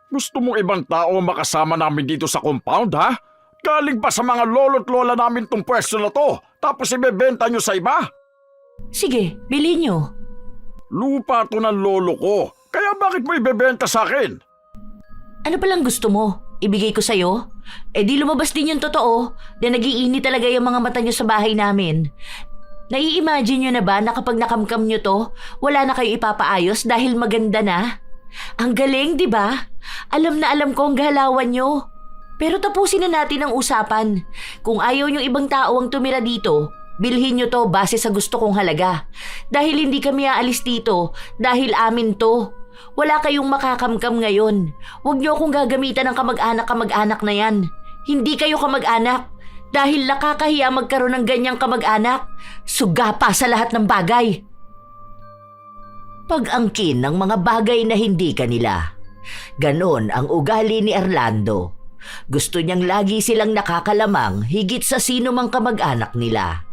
Gusto mong ibang tao ang makasama namin dito sa compound, ha? Galing pa sa mga lolo't lola namin tong pwesto na to, tapos ibebenta nyo sa iba? Sige, bilhin nyo. Lupa to ng lolo ko, kaya bakit mo ibebenta sa akin? Ano palang gusto mo? Ibigay ko sa'yo? Eh di lumabas din yung totoo na nagiinit talaga yung mga mata nyo sa bahay namin. Nai-imagine nyo na ba na kapag nakamkam nyo to, wala na kayo ipapaayos dahil maganda na? Ang galing, di ba? Alam na alam ko ang galawan nyo. Pero tapusin na natin ang usapan. Kung ayaw nyo ibang tao ang tumira dito, bilhin nyo to base sa gusto kong halaga. Dahil hindi kami aalis dito, dahil amin to. Wala kayong makakamkam ngayon. Huwag nyo akong gagamitan ng kamag-anak na yan. Hindi kayo kamag-anak. Dahil nakakahiya magkaroon ng ganyang kamag-anak. Suga pa sa lahat ng bagay. Pag-angkin ng mga bagay na hindi kanila. Ganon ang ugali ni Orlando. Gusto niyang lagi silang nakakalamang higit sa sino mang kamag-anak nila.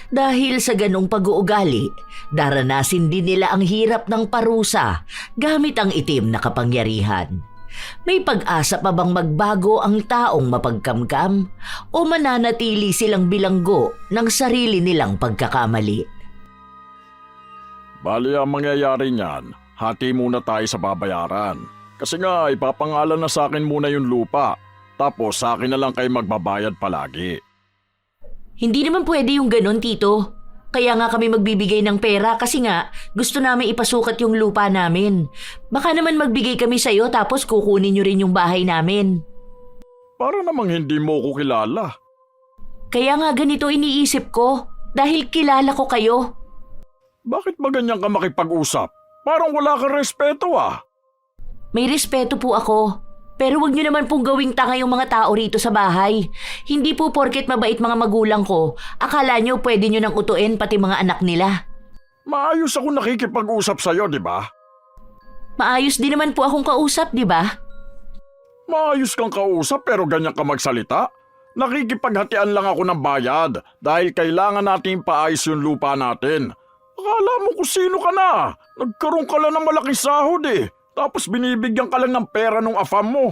Dahil sa ganong pag-uugali, daranasin din nila ang hirap ng parusa gamit ang itim na kapangyarihan. May pag-asa pa bang magbago ang taong mapagkamkam o mananatili silang bilanggo ng sarili nilang pagkakamali? Bali ang mangyayari niyan, hati muna tayo sa babayaran. Kasi nga ipapangalan na sa akin muna yung lupa, tapos sa akin na lang kayo magbabayad palagi. Hindi naman pwede yung ganon, Tito. Kaya nga kami magbibigay ng pera kasi nga gusto namin ipasukat yung lupa namin. Baka naman magbigay kami sa'yo tapos kukunin nyo rin yung bahay namin. Para namang hindi mo ko kilala. Kaya nga ganito iniisip ko dahil kilala ko kayo. Bakit ba ganyan ka makipag-usap? Parang wala kang respeto ah. May respeto po ako. Pero wag nyo naman pong gawing tanga yung mga tao rito sa bahay. Hindi po porket mabait mga magulang ko, akala nyo pwede nyo nang utuin pati mga anak nila. Maayos ako nakikipag-usap sa'yo, di ba? Maayos din naman po akong kausap, di ba? Maayos kang kausap pero ganyan ka magsalita. Nakikipaghatian lang ako ng bayad dahil kailangan natin paayos yung lupa natin. Akala mo kung sino ka na. Nagkaroon ka lang ng malaking sahod eh. Tapos binibigyan ka lang ng pera nung afam mo.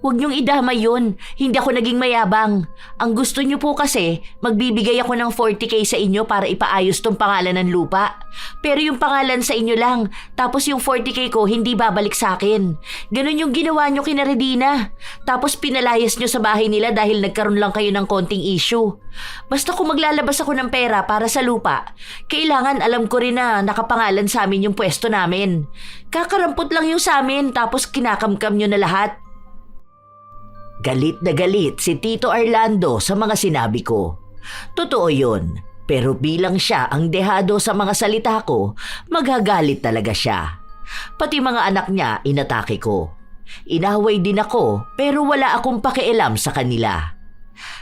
Huwag niyong idamay yun. Hindi ako naging mayabang. Ang gusto niyo po kasi, magbibigay ako ng 40K sa inyo para ipaayos tong pangalan ng lupa. Pero yung pangalan sa inyo lang, tapos yung 40K ko hindi babalik sa akin. Ganon yung ginawa niyo kina Redina. Tapos pinalayas niyo sa bahay nila dahil nagkaroon lang kayo ng konting issue. Basta kung maglalabas ako ng pera para sa lupa, kailangan alam ko rin na nakapangalan sa amin yung pwesto namin. Kakarampot lang yung sa amin tapos kinakamkam niyo na lahat. Galit na galit si Tito Orlando sa mga sinabi ko. Totoo yun, pero bilang siya ang dehado sa mga salita ko, magagalit talaga siya. Pati mga anak niya inatake ko. Inaway din ako pero wala akong pakialam sa kanila.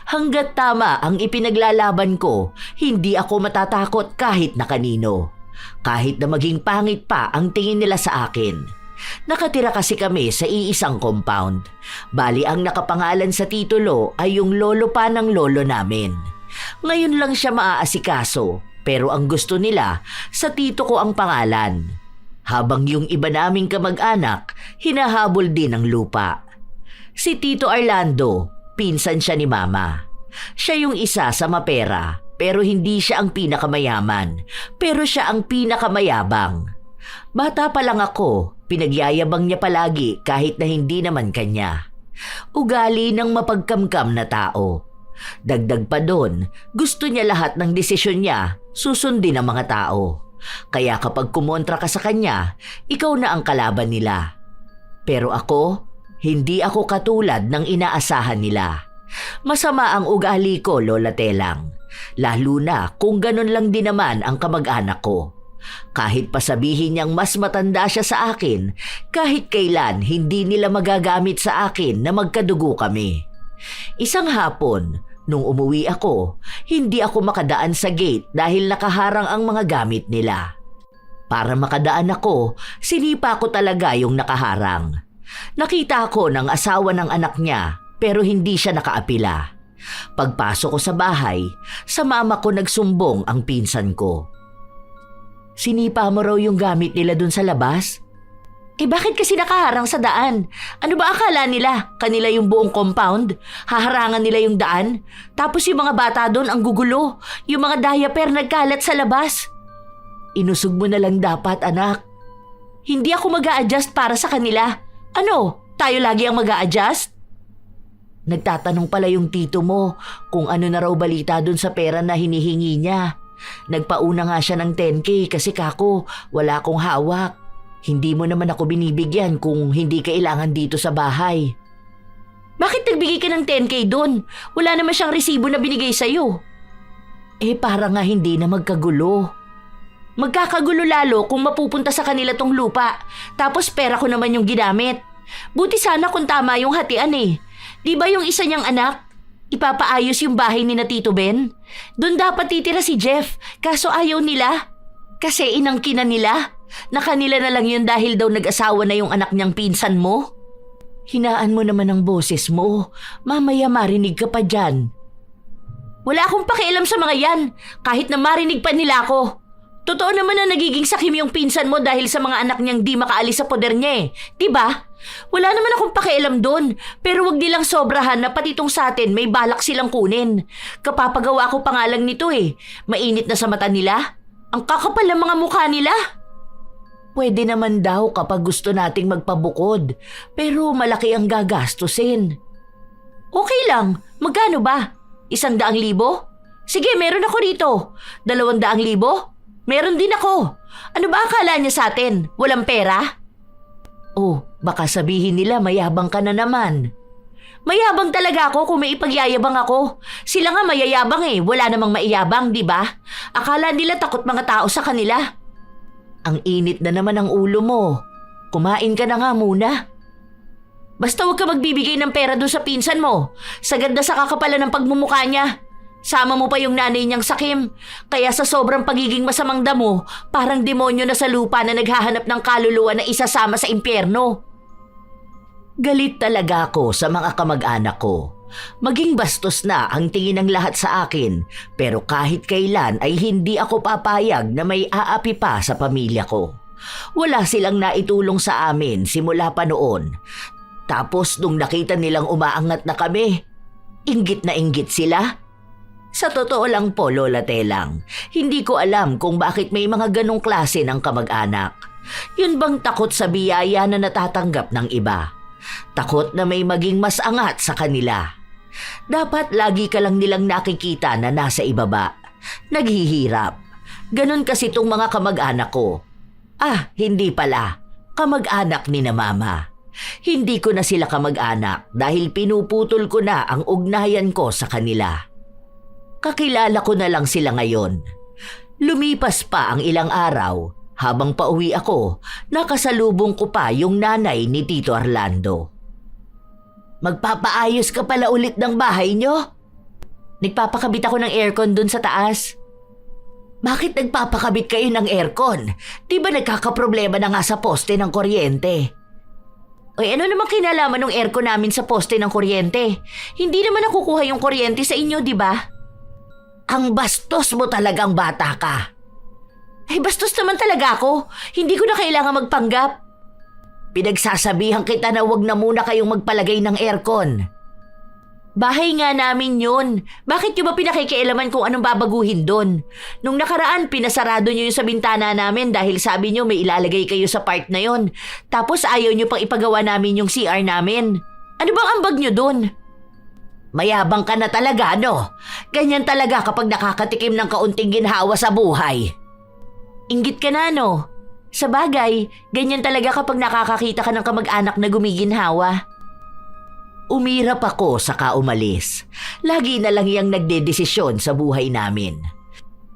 Hanggat tama ang ipinaglalaban ko, hindi ako matatakot kahit na kanino. Kahit na maging pangit pa ang tingin nila sa akin. Nakatira kasi kami sa iisang compound. Bali ang nakapangalan sa titulo ay yung lolo pa ng lolo namin. Ngayon lang siya maaasikaso, pero ang gusto nila, sa tito ko ang pangalan. Habang yung iba naming kamag-anak, hinahabol din ang lupa. Si Tito Orlando, pinsan siya ni Mama. Siya yung isa sa mapera, pero hindi siya ang pinakamayaman, pero siya ang pinakamayabang. Bata pa lang ako, pinagyayabang niya palagi kahit na hindi naman kanya. Ugali ng mapagkamkam na tao. Dagdag pa doon, gusto niya lahat ng desisyon niya, susundin ng mga tao. Kaya kapag kumontra ka sa kanya, ikaw na ang kalaban nila. Pero ako, hindi ako katulad ng inaasahan nila. Masama ang ugali ko, Lola Telang. Lalo na kung ganun lang din naman ang kamag-anak ko. Kahit pasabihin niyang mas matanda siya sa akin, kahit kailan hindi nila magagamit sa akin na magkadugo kami. Isang hapon, nung umuwi ako, hindi ako makadaan sa gate dahil nakaharang ang mga gamit nila. Para makadaan ako, sinipa ko talaga yung nakaharang. Nakita ko ng asawa ng anak niya pero hindi siya nakaapila. Pagpasok ko sa bahay, sa mama ko nagsumbong ang pinsan ko. Sinipa mo raw yung gamit nila dun sa labas? Bakit kasi nakaharang sa daan? Ano ba akala nila? Kanila yung buong compound? Haharangan nila yung daan? Tapos yung mga bata doon ang gugulo. Yung mga diaper nagkalat sa labas. Inusog mo na lang dapat, anak. Hindi ako mag-a-adjust para sa kanila. Ano? Tayo lagi ang mag-a-adjust? Nagtatanong pala yung tito mo kung ano na raw balita doon sa pera na hinihingi niya. Nagpauna nga siya ng 10K kasi kako, wala akong hawak. Hindi mo naman ako binibigyan kung hindi kailangan dito sa bahay. Bakit nagbigay ka ng 10K doon? Wala naman siyang resibo na binigay sa'yo. Para nga hindi na magkagulo. Magkakagulo lalo kung mapupunta sa kanila tong lupa. Tapos pera ko naman yung ginamit. Buti sana kung tama yung hatian eh. Di ba yung isa niyang anak? Ipapaayos yung bahay ni na Tito Ben? Doon dapat titira si Jeff, kaso ayaw nila. Kasi inangkinan nila. Na kanila na lang yun dahil daw nag-asawa na yung anak niyang pinsan mo. Hinaan mo naman ang boses mo. Mamaya marinig ka pa dyan. Wala akong pakialam sa mga yan. Kahit na marinig pa nila ako. Totoo naman na nagiging sakim yung pinsan mo dahil sa mga anak niyang di makaalis sa poder niya eh. Diba? Wala naman akong pakialam doon. Pero wag nilang sobrahan na pati itong sa atin may balak silang kunin. Kapapagawa ko pa nga lang nito eh. Mainit na sa mata nila. Ang kakapal ng mga mukha nila. Pwede naman daw kapag gusto nating magpabukod, pero malaki ang gagastusin. Okay lang, magkano ba? 100,000? Sige, meron ako rito. 200,000? Meron din ako. Ano ba akala niya sa atin? Walang pera? Baka sabihin nila mayabang ka na naman. Mayabang talaga ako kung may ipagyayabang ako. Sila nga mayayabang eh, wala namang maiyabang, di ba? Akala nila takot mga tao sa kanila. Ang init na naman ang ulo mo. Kumain ka na nga muna. Basta huwag ka magbibigay ng pera doon sa pinsan mo. Sagad na sa kakapalan ng pagmumukha niya. Sama mo pa yung nanay niyang sakim. Kaya sa sobrang pagiging masamang damo, parang demonyo na sa lupa na naghahanap ng kaluluwa na isasama sa impyerno. Galit talaga ako sa mga kamag-anak ko. Maging bastos na ang tingin ng lahat sa akin, pero kahit kailan ay hindi ako papayag na may aapi pa sa pamilya ko. Wala silang naitulong sa amin simula pa noon. Tapos nung nakita nilang umaangat na kami, inggit na inggit sila. Sa totoo lang po, Lola Telang, hindi ko alam kung bakit may mga ganong klase ng kamag-anak. Yun bang takot sa biyaya na natatanggap ng iba? Takot na may maging mas angat sa kanila. Dapat lagi ka lang nilang nakikita na nasa ibaba. Naghihirap. Ganon kasi tong mga kamag-anak ko. Hindi pala. Kamag-anak ni na mama. Hindi ko na sila kamag-anak dahil pinuputol ko na ang ugnayan ko sa kanila. Kakilala ko na lang sila ngayon. Lumipas pa ang ilang araw. Habang pauwi ako, nakasalubong ko pa yung nanay ni Tito Orlando. Magpapaayos ka pala ulit ng bahay nyo? Nagpapakabit ako ng aircon dun sa taas. Bakit nagpapakabit kayo ng aircon? Di ba nagkakaproblema na nga sa poste ng kuryente? Ano naman kinalaman ng aircon namin sa poste ng kuryente? Hindi naman nakukuha yung kuryente sa inyo, di ba? Ang bastos mo talagang bata ka. Bastos naman talaga ako. Hindi ko na kailangan magpanggap. Pinagsasabihan kita na wag na muna kayong magpalagay ng aircon. Bahay nga namin yun. Bakit nyo ba pinakikialaman kung anong babaguhin doon? Nung nakaraan, pinasarado nyo yung sa bintana namin dahil sabi nyo may ilalagay kayo sa part na yon. Tapos ayaw nyo pang ipagawa namin yung CR namin. Ano bang ambag nyo doon? Mayabang ka na talaga, no? Ganyan talaga kapag nakakatikim ng kaunting ginhawa sa buhay. Inggit ka na, no? Sa bagay, ganyan talaga kapag nakakakita ka ng kamag-anak na gumiginhawa. Umirap ako saka umalis. Lagi na lang iyang nagdedesisyon sa buhay namin.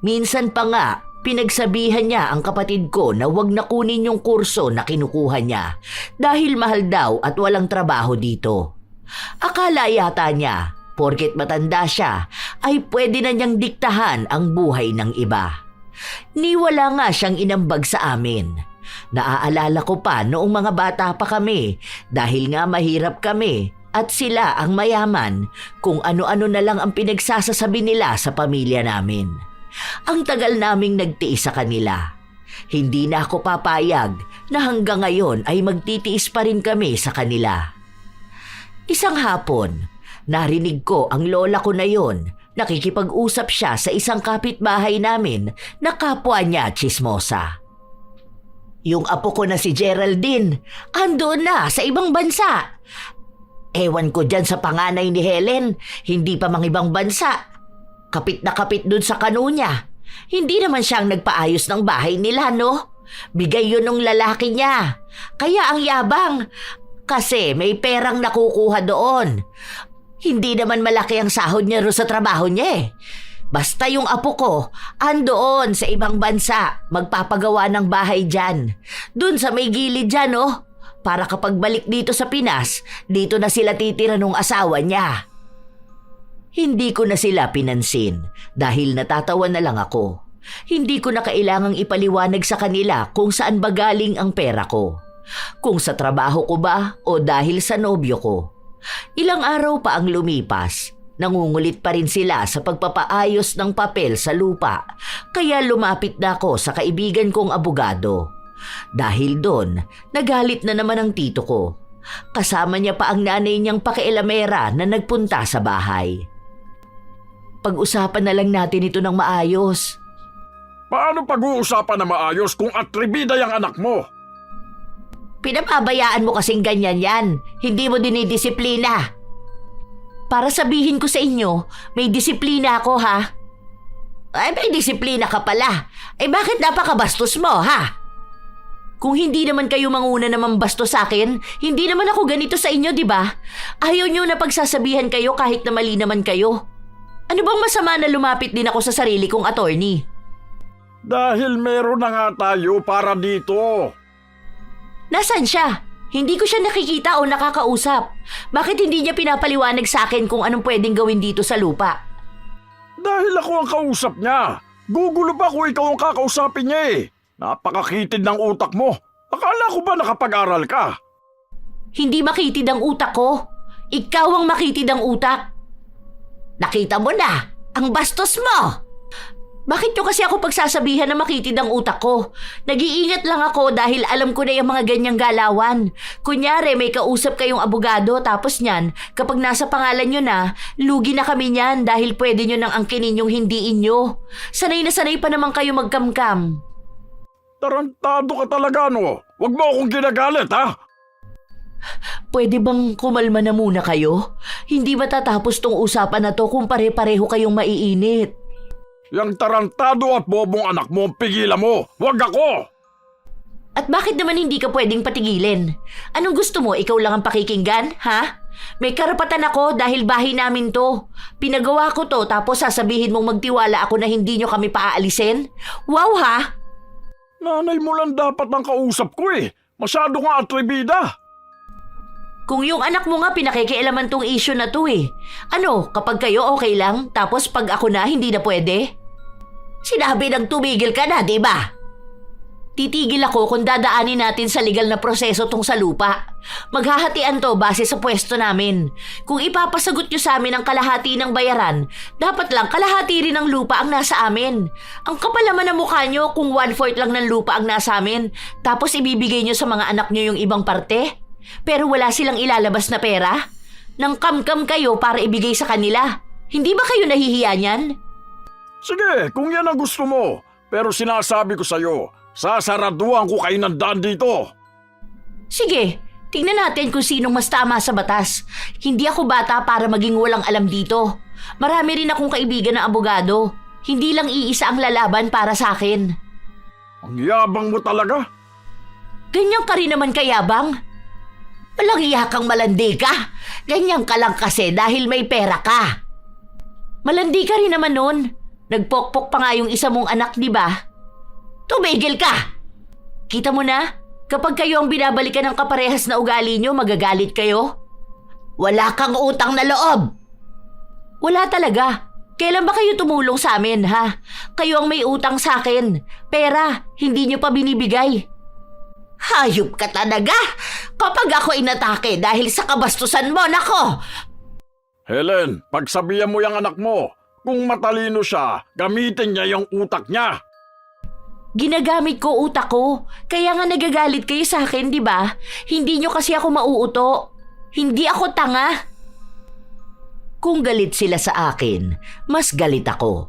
Minsan pa nga, pinagsabihan niya ang kapatid ko na wag na kunin yung kurso na kinukuha niya dahil mahal daw at walang trabaho dito. Akala yata niya, porket matanda siya, ay pwede na niyang diktahan ang buhay ng iba. Niwala nga siyang inambag sa amin. Naaalala ko pa noong mga bata pa kami dahil nga mahirap kami at sila ang mayaman kung ano-ano na lang ang pinagsasasabi nila sa pamilya namin. Ang tagal naming nagtiis sa kanila. Hindi na ako papayag na hanggang ngayon ay magtitiis pa rin kami sa kanila. Isang hapon, narinig ko ang lola ko na yon. Nakikipag-usap siya sa isang kapitbahay namin na kapwa niya tsismosa. Yung apo ko na si Geraldine, andoon na sa ibang bansa. Ewan ko dyan sa panganay ni Helen, hindi pa ibang bansa. Kapit na kapit dun sa kano niya. Hindi naman siyang nagpaayos ng bahay nila, no? Bigay yun ng lalaki niya. Kaya ang yabang, kasi may perang nakukuha doon. Hindi naman malaki ang sahod niya ro sa trabaho niya eh. Basta yung apo ko, andoon sa ibang bansa, magpapagawa ng bahay dyan. Dun sa may gilid dyan, oh. Para kapag balik dito sa Pinas, dito na sila titira nung asawa niya. Hindi ko na sila pinansin dahil natatawa na lang ako. Hindi ko na kailangang ipaliwanag sa kanila kung saan ba galing ang pera ko. Kung sa trabaho ko ba o dahil sa nobyo ko. Ilang araw pa ang lumipas, nangungulit pa rin sila sa pagpapaayos ng papel sa lupa, kaya lumapit na ako sa kaibigan kong abogado. Dahil doon, nagalit na naman ang tito ko. Kasama niya pa ang nanay niyang pakialamera na nagpunta sa bahay. Pag-usapan na lang natin ito ng maayos. Paano pag-uusapan na maayos kung atribida yung anak mo? Pinapabayaan mo kasing ganyan yan. Hindi mo dinidisiplina. Para sabihin ko sa inyo, may disiplina ako ha. Ay, may disiplina ka pala. Eh bakit napakabastos mo ha? Kung hindi naman kayo manguna naman bastos sa akin, hindi naman ako ganito sa inyo, di ba? Ayaw nyo na pagsasabihan kayo kahit na mali naman kayo. Ano bang masama na lumapit din ako sa sarili kong attorney? Dahil meron na nga tayo para dito. Nasaan siya? Hindi ko siya nakikita o nakakausap. Bakit hindi niya pinapaliwanag sa akin kung anong pwedeng gawin dito sa lupa? Dahil ako ang kausap niya. Gugulo ba kung ikaw ang kakausapin niya eh? Napakakitid ng utak mo. Akala ko ba nakapag-aral ka? Hindi makitid ang utak ko. Ikaw ang makitid ang utak. Nakita mo na, ang bastos mo. Bakit nyo kasi ako pagsasabihan na makitid ang utak ko? Nag-iingat lang ako dahil alam ko na yung mga ganyang galawan. Kunyari may kausap kayong abogado tapos niyan, kapag nasa pangalan nyo na, lugi na kami niyan dahil pwede nyo nang angkinin yung hindi inyo. Sanay na sanay pa naman kayo magkamkam. Tarantado ka talaga no. Huwag mo akong ginagalit ha. Pwede bang kumalma na muna kayo? Hindi matatapos tong usapan na to kung pare-pareho kayong maiinit. Yang tarantado at bobong anak mo, pigilan mo. Huwag ako! At bakit naman hindi ka pwedeng patigilin? Anong gusto mo? Ikaw lang ang pakikinggan, ha? May karapatan ako dahil bahay namin to. Pinagawa ko to tapos sasabihin mong magtiwala ako na hindi nyo kami paaalisin? Wow ha? Nanay mo lang dapat ang kausap ko eh. Masyado nga atribida. Kung yung anak mo nga pinakikialaman tong issue na to eh. Ano, kapag kayo okay lang, tapos pag ako na hindi na pwede? Sinabi ng tumigil ka na, di ba? Titigil ako kung dadaanin natin sa legal na proseso tong sa lupa. Maghahatian to base sa pwesto namin. Kung ipapasagot nyo sa amin ang kalahati ng bayaran, dapat lang kalahati rin ng lupa ang nasa amin. Ang kapal naman ng mukha nyo kung 1/4 lang ng lupa ang nasa amin, tapos ibibigay nyo sa mga anak nyo yung ibang parte? Pero wala silang ilalabas na pera? Nang kamkam kayo para ibigay sa kanila. Hindi ba kayo nahihiya niyan? Sige, kung yan ang gusto mo. Pero sinasabi ko sa'yo, sasaraduhan ko kayo ng daan dito. Sige, tingnan natin kung sinong mas tama sa batas. Hindi ako bata para maging walang alam dito. Marami rin akong kaibigan na abogado. Hindi lang iisa ang lalaban para sa akin. Ang yabang mo talaga. Ganyan ka rin naman kayabang. Walang iya kang malandi ka. Ganyan ka lang kasi dahil may pera ka. Malandi ka rin naman nun. Nagpokpok pa nga yung isa mong anak, di ba? Tumigil ka! Kita mo na, kapag kayo ang binabalikan ng kaparehas na ugali nyo, magagalit kayo? Wala kang utang na loob! Wala talaga. Kailan ba kayo tumulong sa amin, ha? Kayo ang may utang sa akin. Pera, hindi nyo pa binibigay. Hayop ka talaga! Kapag ako inatake dahil sa kabastusan mo, nako! Helen, pagsabihan mo yung anak mo. Kung matalino siya, gamitin niya yung utak niya. Ginagamit ko utak ko. Kaya nga nagagalit kayo sa akin, di ba? Hindi nyo kasi ako mauuto. Hindi ako tanga. Kung galit sila sa akin, mas galit ako.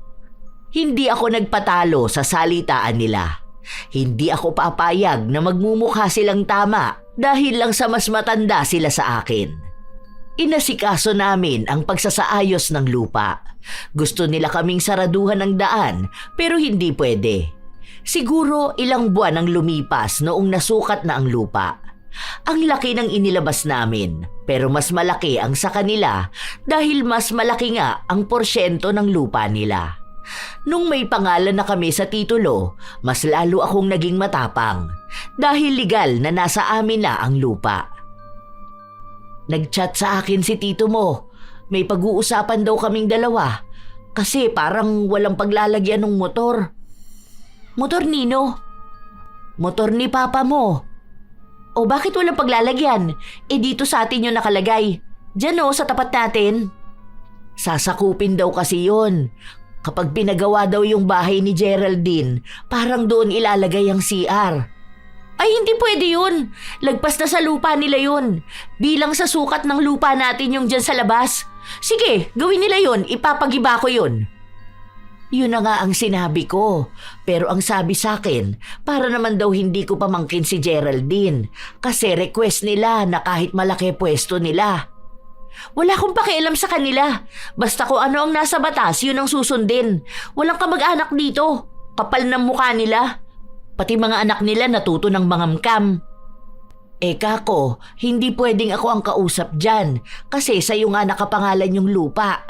Hindi ako nagpatalo sa salitaan nila. Hindi ako papayag na magmumukha silang tama dahil lang sa mas matanda sila sa akin. Inasikaso namin ang pagsasaayos ng lupa. Gusto nila kaming saraduhan ng daan pero hindi pwede. Siguro ilang buwan ang lumipas noong nasukat na ang lupa. Ang laki ng inilabas namin pero mas malaki ang sa kanila dahil mas malaki nga ang porsyento ng lupa nila. Nung may pangalan na kami sa titulo, mas lalo akong naging matapang dahil legal na nasa amin na ang lupa. Nag-chat sa akin si tito mo. May pag-uusapan daw kaming dalawa kasi parang walang paglalagyan ng motor. Motor nino? Motor ni papa mo. O bakit walang paglalagyan? Dito sa atin yung nakalagay. Diyan sa tapat natin. Sasakupin daw kasi yun. Kapag pinagawa daw yung bahay ni Geraldine, parang doon ilalagay ang CR. Ay, hindi pwede yun. Lagpas na sa lupa nila yun. Bilang sa sukat ng lupa natin yung dyan sa labas. Sige, gawin nila yun. Ipapagiba ko yun. Yun na nga ang sinabi ko. Pero ang sabi sa akin, para naman daw hindi ko pamangkin si Geraldine. Kasi request nila na kahit malaki pwesto nila. Wala akong pakialam sa kanila. Basta kung ano ang nasa batas, yun ang susundin. Walang kamag-anak dito. Kapal ng mukha nila. Pati mga anak nila natuto ng mangamkam. Kako, hindi pwedeng ako ang kausap dyan kasi sa'yo nga nakapangalan yung lupa.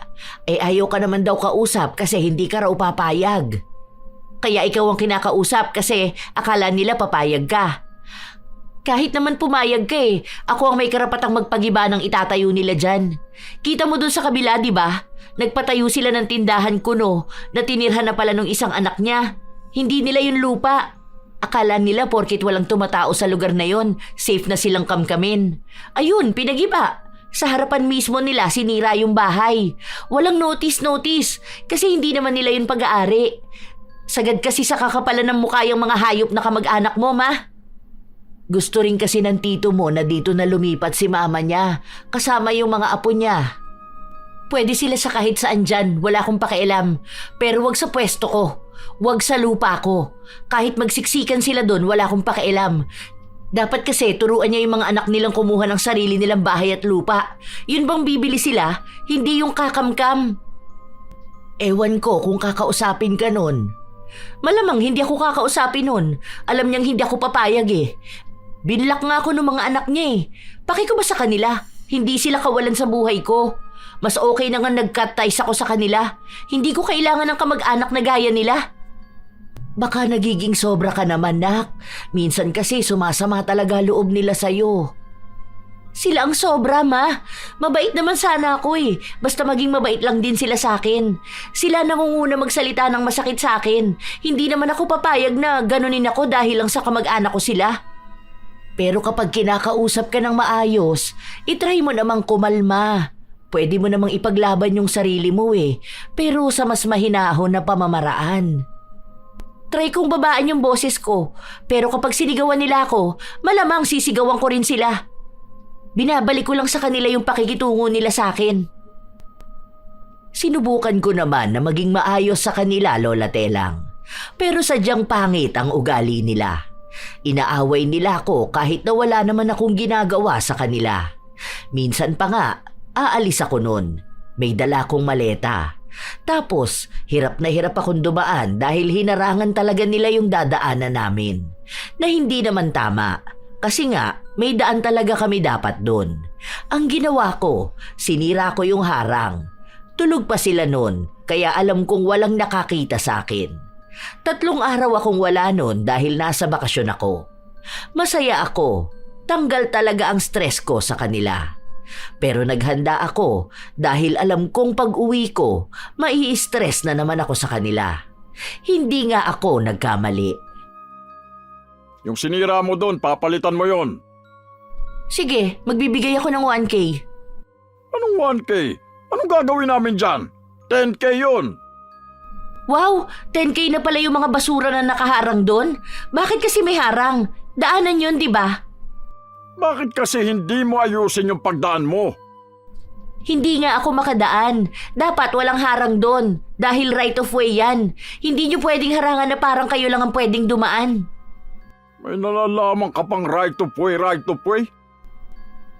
Ayaw ka naman daw kausap kasi hindi ka raw papayag. Kaya ikaw ang kinakausap kasi akala nila papayag ka. Kahit naman pumayag ka ako ang may karapatang magpagiba ng itatayo nila dyan. Kita mo dun sa kabila, di ba? Nagpatayo sila ng tindahan kuno na tinirhan na pala ng isang anak niya. Hindi nila yung lupa. Akala nila porkit walang tumatao sa lugar na yon, safe na silang kamkamin. Ayun, pinagiba. Sa harapan mismo nila sinira yung bahay. Walang notice kasi hindi naman nila yun pag-aari. Sagad kasi sa kakapalan ng mukha yung mga hayop na kamag-anak mo, ma. Gusto rin kasi ng tito mo na dito na lumipat si mama niya, kasama yung mga apo niya. Pwede sila sa kahit saan dyan, wala akong pakialam. Pero wag sa pwesto ko. Wag sa lupa ko. Kahit magsiksikan sila doon, wala akong pakialam. Dapat kasi turuan niya yung mga anak nilang kumuha ng sarili nilang bahay at lupa. Yun bang bibili sila? Hindi yung kakamkam. Ewan ko kung kakausapin ka nun. Malamang hindi ako kakausapin nun. Alam niyang hindi ako papayag Binlock nga ako ng mga anak niya Paki ko ba sa kanila? Hindi sila kawalan sa buhay ko. Mas okay na nga nag-cut ties ako sa kanila. Hindi ko kailangan ng kamag-anak na gaya nila. Baka nagiging sobra ka naman, nak. Minsan kasi sumasama talaga loob nila sa'yo. Sila ang sobra, ma. Mabait naman sana ako Basta maging mabait lang din sila sa akin. Sila nangunguna magsalita ng masakit sa akin. Hindi naman ako papayag na ganunin ako dahil lang sa kamag-anak ko sila. Pero kapag kinakausap ka ng maayos, itry mo namang kumalma. Pwede mo namang ipaglaban yung sarili mo pero sa mas mahinahon na pamamaraan. Try kong babaan yung boses ko, pero kapag sinigawan nila ako, malamang sisigawan ko rin sila. Binabalik ko lang sa kanila yung pakikitungo nila sa akin. Sinubukan ko naman na maging maayos sa kanila, Lola Telang. Pero sadyang pangit ang ugali nila. Inaaway nila ako kahit na wala naman akong ginagawa sa kanila. Minsan pa nga, aalis ako nun. May dala akong maleta. Tapos, hirap na hirap akong dumaan dahil hinarangan talaga nila yung dadaanan namin. Na hindi naman tama. Kasi nga, may daan talaga kami dapat dun. Ang ginawa ko, sinira ko yung harang. Tulog pa sila nun, kaya alam kong walang nakakita sa akin. 3 araw akong wala nun dahil nasa bakasyon ako. Masaya ako. Tanggal talaga ang stress ko sa kanila. Pero naghanda ako dahil alam kong pag-uwi ko, mai-stress na naman ako sa kanila. Hindi nga ako nagkamali. Yung sinira mo doon, papalitan mo yon. Sige, magbibigay ako ng 1K. Anong 1K? Anong gagawin namin dyan? 10K yun. Wow, 10K na pala yung mga basura na nakaharang doon. Bakit kasi may harang? Daanan yun, di ba? Bakit kasi hindi mo ayusin yung pagdaan mo? Hindi nga ako makadaan. Dapat walang harang doon. Dahil right of way yan. Hindi nyo pwedeng harangan na parang kayo lang ang pwedeng dumaan. May nalalaman ka pang right of way, right of way?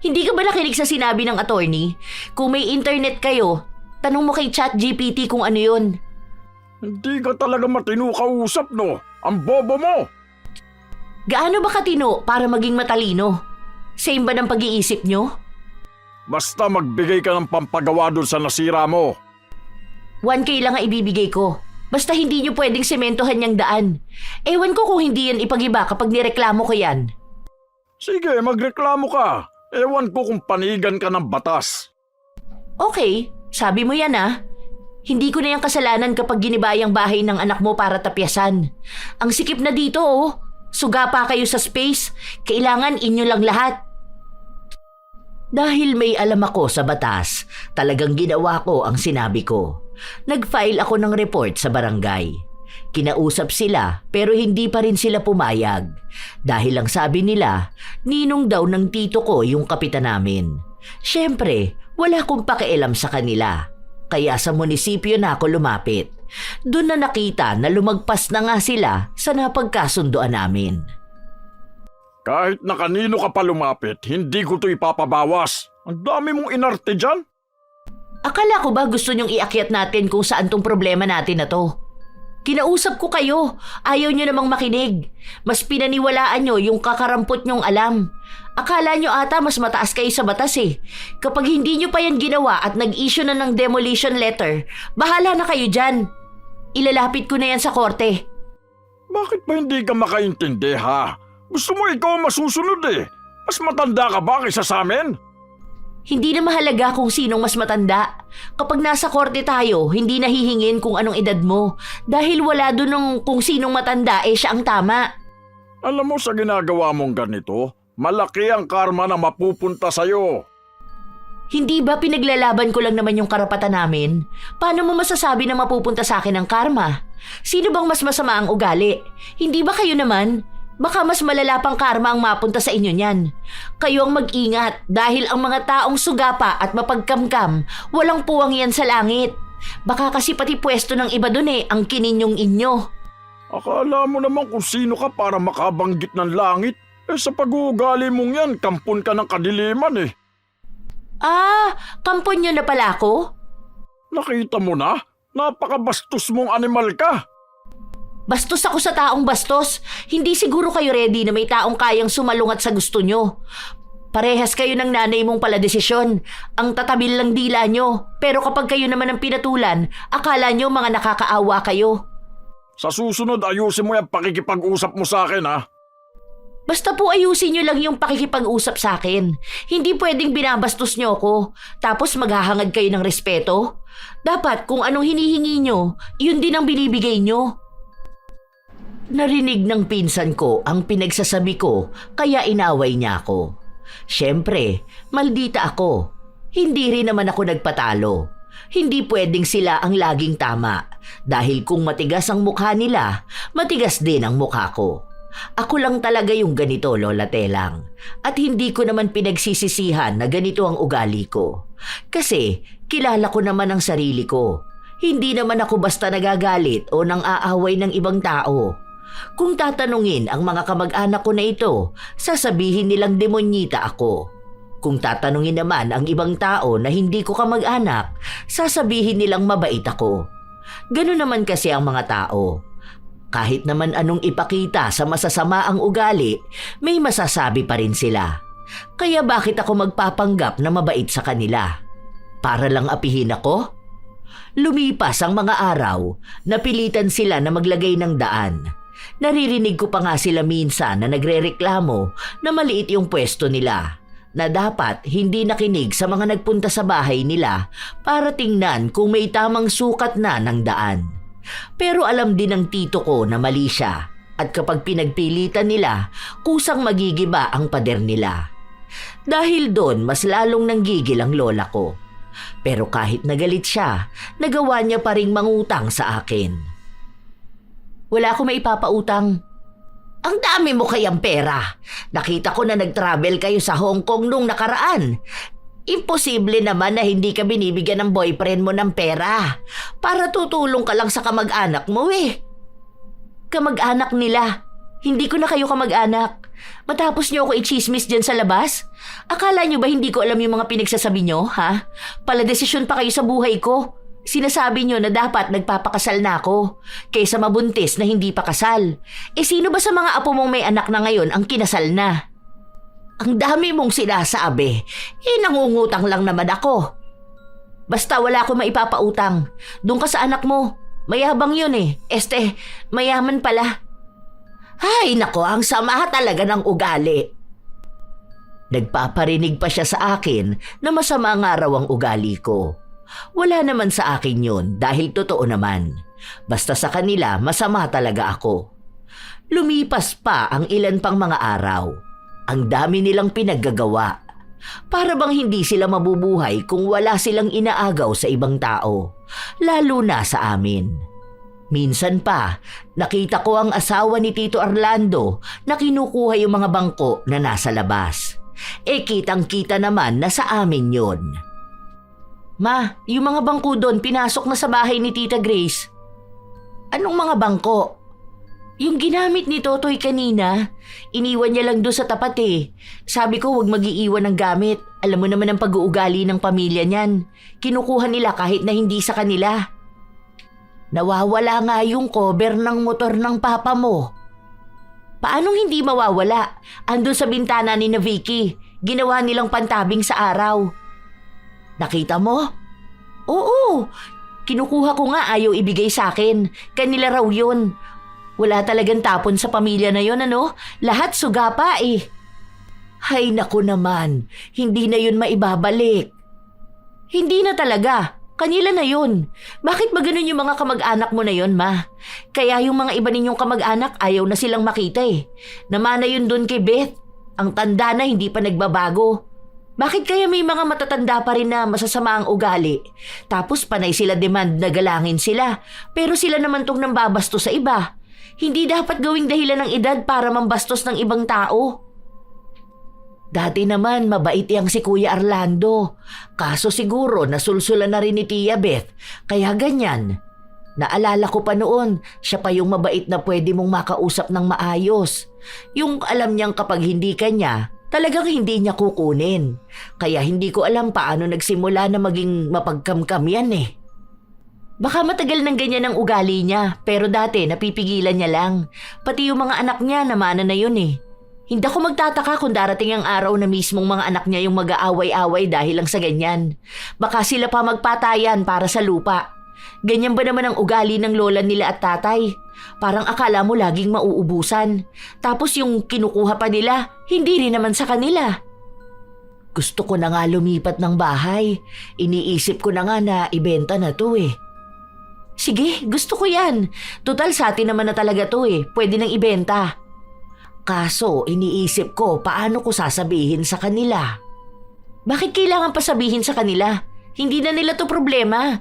Hindi ka ba nakinig sa sinabi ng attorney? Kung may internet kayo, tanong mo kay ChatGPT kung ano yun. Hindi ka talaga matino kausap, no? Ang bobo mo! Gaano ba katino para maging matalino? Same ba ng pag-iisip nyo? Basta magbigay ka ng pampagawa dun sa nasira mo. 1K lang ang ibibigay ko. Basta hindi nyo pwedeng sementohan niyang daan. Ewan ko kung hindi yan ipagiba kapag nireklamo ko yan. Sige, magreklamo ka. Ewan ko kung panigan ka ng batas. Okay, sabi mo yan ah. Hindi ko na yung kasalanan kapag giniba yung bahay ng anak mo para tapyasan. Ang sikip na dito oh. Suga pa kayo sa space. Kailangan inyo lang lahat. Dahil may alam ako sa batas, talagang ginawa ko ang sinabi ko. Nag-file ako ng report sa barangay. Kinausap sila pero hindi pa rin sila pumayag. Dahil ang sabi nila, ninong daw ng tito ko yung kapitan namin. Siyempre, wala akong pakialam sa kanila. Kaya sa munisipyo na ako lumapit. Doon na nakita na lumagpas na nga sila sa napagkasunduan namin. Kahit na kanino ka pa lumapit, hindi ko to ipapabawas. Ang dami mong inarte dyan. Akala ko ba gusto niyong iakyat natin kung saan tong problema natin na to? Kinausap ko kayo, ayaw niyo namang makinig. Mas pinaniwalaan niyo yung kakarampot niyong alam. Akala niyo ata mas mataas kayo sa batas eh. Kapag hindi niyo pa yan ginawa at nag-issue na ng demolition letter, bahala na kayo dyan. Ilalapit ko na yan sa korte. Bakit ba hindi ka makaintindi ha? Gusto mo ikaw ang masusunod eh. Mas matanda ka ba kaysa sa amin? Hindi na mahalaga kung sinong mas matanda. Kapag nasa korte tayo, hindi nahihingin kung anong edad mo. Dahil wala doon ng kung sinong matanda siya ang tama. Alam mo sa ginagawa mong ganito, malaki ang karma na mapupunta sa'yo. Hindi ba pinaglalaban ko lang naman yung karapatan namin? Paano mo masasabi na mapupunta sa akin ang karma? Sino bang mas masama ang ugali? Hindi ba kayo naman? Baka mas malala pang karma ang mapunta sa inyo niyan. Kayo ang mag-ingat dahil ang mga taong sugapa at mapagkamkam, walang puwang yan sa langit. Baka kasi pati pwesto ng iba dun ang kininyong inyo. Akala mo naman kung sino ka para makabanggit ng langit. Sa pag-uugali mong yan, kampon ka ng kadiliman eh. Ah, kampon nyo na pala ako? Nakita mo na? Napakabastos mong animal ka. Bastos ako sa taong bastos. Hindi siguro kayo ready na may taong kayang sumalungat sa gusto nyo. Parehas kayo ng nanay mong paladesisyon. Ang tatabil lang dila nyo. Pero kapag kayo naman ang pinatulan, akala nyo mga nakakaawa kayo. Sa susunod, ayusin mo yung pakikipag-usap mo sa akin ha. Basta po ayusin nyo lang yung pakikipag-usap sa akin. Hindi pwedeng binabastos nyo ako. Tapos maghahangad kayo ng respeto. Dapat kung anong hinihingi nyo, yun din ang binibigay nyo. Narinig ng pinsan ko ang pinagsasabi ko kaya inaway niya ako. Siyempre, maldita ako. Hindi rin naman ako nagpatalo. Hindi pwedeng sila ang laging tama dahil kung matigas ang mukha nila, matigas din ang mukha ko. Ako lang talaga yung ganito, Lola Telang. At hindi ko naman pinagsisisihan na ganito ang ugali ko. Kasi kilala ko naman ang sarili ko. Hindi naman ako basta nagagalit o nang aaway ng ibang tao. Kung tatanungin ang mga kamag-anak ko na ito, sasabihin nilang demonyita ako. Kung tatanungin naman ang ibang tao na hindi ko kamag-anak, sasabihin nilang mabait ako. Ganun naman kasi ang mga tao. Kahit naman anong ipakita sa masasama ang ugali, may masasabi pa rin sila. Kaya bakit ako magpapanggap na mabait sa kanila? Para lang apihin ako? Lumipas ang mga araw, napilitan sila na maglagay ng daan. Naririnig ko pa nga sila minsan na nagrereklamo na maliit yung pwesto nila, na dapat hindi nakinig sa mga nagpunta sa bahay nila para tingnan kung may tamang sukat na ng daan. Pero alam din ng tito ko na mali siya at kapag pinagpilitan nila, kusang magigiba ang pader nila. Dahil doon mas lalong nanggigil ang lola ko. Pero kahit nagalit siya, nagawa niya pa ring mangutang sa akin. Wala akong maipapautang. Ang dami mo kayang pera. Nakita ko na nag-travel kayo sa Hong Kong nung nakaraan. Imposible naman na hindi ka binibigyan ng boyfriend mo ng pera. Para tutulong ka lang sa kamag-anak mo eh. Kamag-anak nila. Hindi ko na kayo kamag-anak. Matapos niyo ako i-chismis dyan sa labas? Akala niyo ba hindi ko alam yung mga pinagsasabi niyo, ha? Paladesisyon pa kayo sa buhay ko. Sinasabi niyo na dapat nagpapakasal na ako kaysa mabuntis na hindi pa kasal. Sino ba sa mga apo mong may anak na ngayon ang kinasal na? Ang dami mong sinasabi. Nangungutang lang naman ako. Basta wala akong maipapautang. Doon ka sa anak mo. Mayabang yun eh. Mayaman pala. Ay, nako, ang sama talaga ng ugali. Nagpaparinig pa siya sa akin na masama nga raw ang ugali ko. Wala naman sa akin yun dahil totoo naman. Basta sa kanila, masama talaga ako. Lumipas pa ang ilan pang mga araw. Ang dami nilang pinaggagawa. Para bang hindi sila mabubuhay kung wala silang inaagaw sa ibang tao, lalo na sa amin. Minsan pa, nakita ko ang asawa ni Tito Orlando na kinukuha yung mga bangko na nasa labas. Kitang-kita naman na sa amin yun. Ma, yung mga bangko doon pinasok na sa bahay ni Tita Grace. Anong mga bangko? Yung ginamit ni Totoy kanina, iniwan niya lang doon sa tapat eh. Sabi ko huwag mag-iiwan ng gamit. Alam mo naman ang pag-uugali ng pamilya niyan. Kinukuha nila kahit na hindi sa kanila. Nawawala nga yung cover ng motor ng papa mo. Paanong hindi mawawala? Andun sa bintana ni na Vicky. Ginawa nilang pantabing sa araw. Nakita mo? Oo. Kinukuha ko nga ayaw ibigay sa akin. Kanila raw yun. Wala talagang tapon sa pamilya na yun, ano? Lahat suga pa eh. Hay naku naman. Hindi na yun maibabalik. Hindi na talaga. Kanila na yun. Bakit ba ganun yung mga kamag-anak mo na yun, ma? Kaya yung mga iba ninyong kamag-anak ayaw na silang makita eh. Namana yun dun kay Beth. Ang tanda na hindi pa nagbabago. Bakit kaya may mga matatanda pa rin na masasama ang ugali? Tapos panay sila demand na galangin sila. Pero sila naman tong nambabastos sa iba. Hindi dapat gawing dahilan ng edad para mambastos ng ibang tao. Dati naman mabait yang si Kuya Orlando. Kaso siguro nasulsulan na rin ni Tia Beth. Kaya ganyan. Naalala ko pa noon, siya pa yung mabait na pwede mong makausap ng maayos. Yung alam niyang kapag hindi ka niya, talagang hindi niya kukunin. Kaya hindi ko alam paano nagsimula na maging mapagkamkam yan eh. Baka matagal ng ganyan ang ugali niya, pero dati napipigilan niya lang. Pati yung mga anak niya namana na yun eh. Hindi ako magtataka kung darating ang araw na mismong mga anak niya yung mag-aaway-away dahil lang sa ganyan. Baka sila pa magpatayan para sa lupa. Ganyan ba naman ang ugali ng lola nila at tatay? Parang akala mo laging mauubusan. Tapos yung kinukuha pa nila, hindi rin naman sa kanila. Gusto ko na nga lumipat ng bahay. Iniisip ko na nga na ibenta na to eh. Sige, gusto ko yan. Total sa atin naman na talaga to eh. Pwede nang ibenta. Kaso, iniisip ko paano ko sasabihin sa kanila. Bakit kailangan pa sabihin sa kanila? Hindi na nila to problema.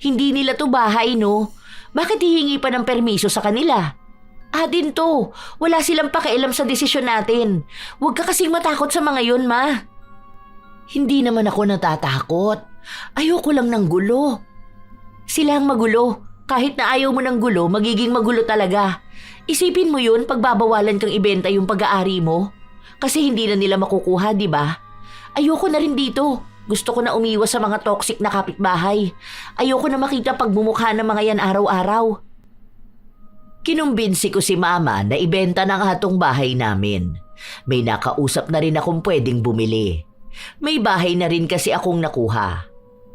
Hindi nila to bahay, no? Bakit hihingi pa ng permiso sa kanila? Atin to. Wala silang pakialam sa desisyon natin. Huwag ka kasing matakot sa mga yun, ma. Hindi naman ako natatakot. Ayoko lang ng gulo. Sila ang magulo. Kahit na ayaw mo ng gulo, magiging magulo talaga. Isipin mo yun pagbabawalan kang ibenta yung pag-aari mo. Kasi hindi na nila makukuha, di ba? Ayoko na rin dito. Gusto ko na umiwas sa mga toxic na kapitbahay. Ayoko na makita pagmumukha ng mga yan araw-araw. Kinumbinsi ko si Mama na ibenta ng atong bahay namin. May nakausap na rin akong pwedeng bumili. May bahay na rin kasi akong nakuha.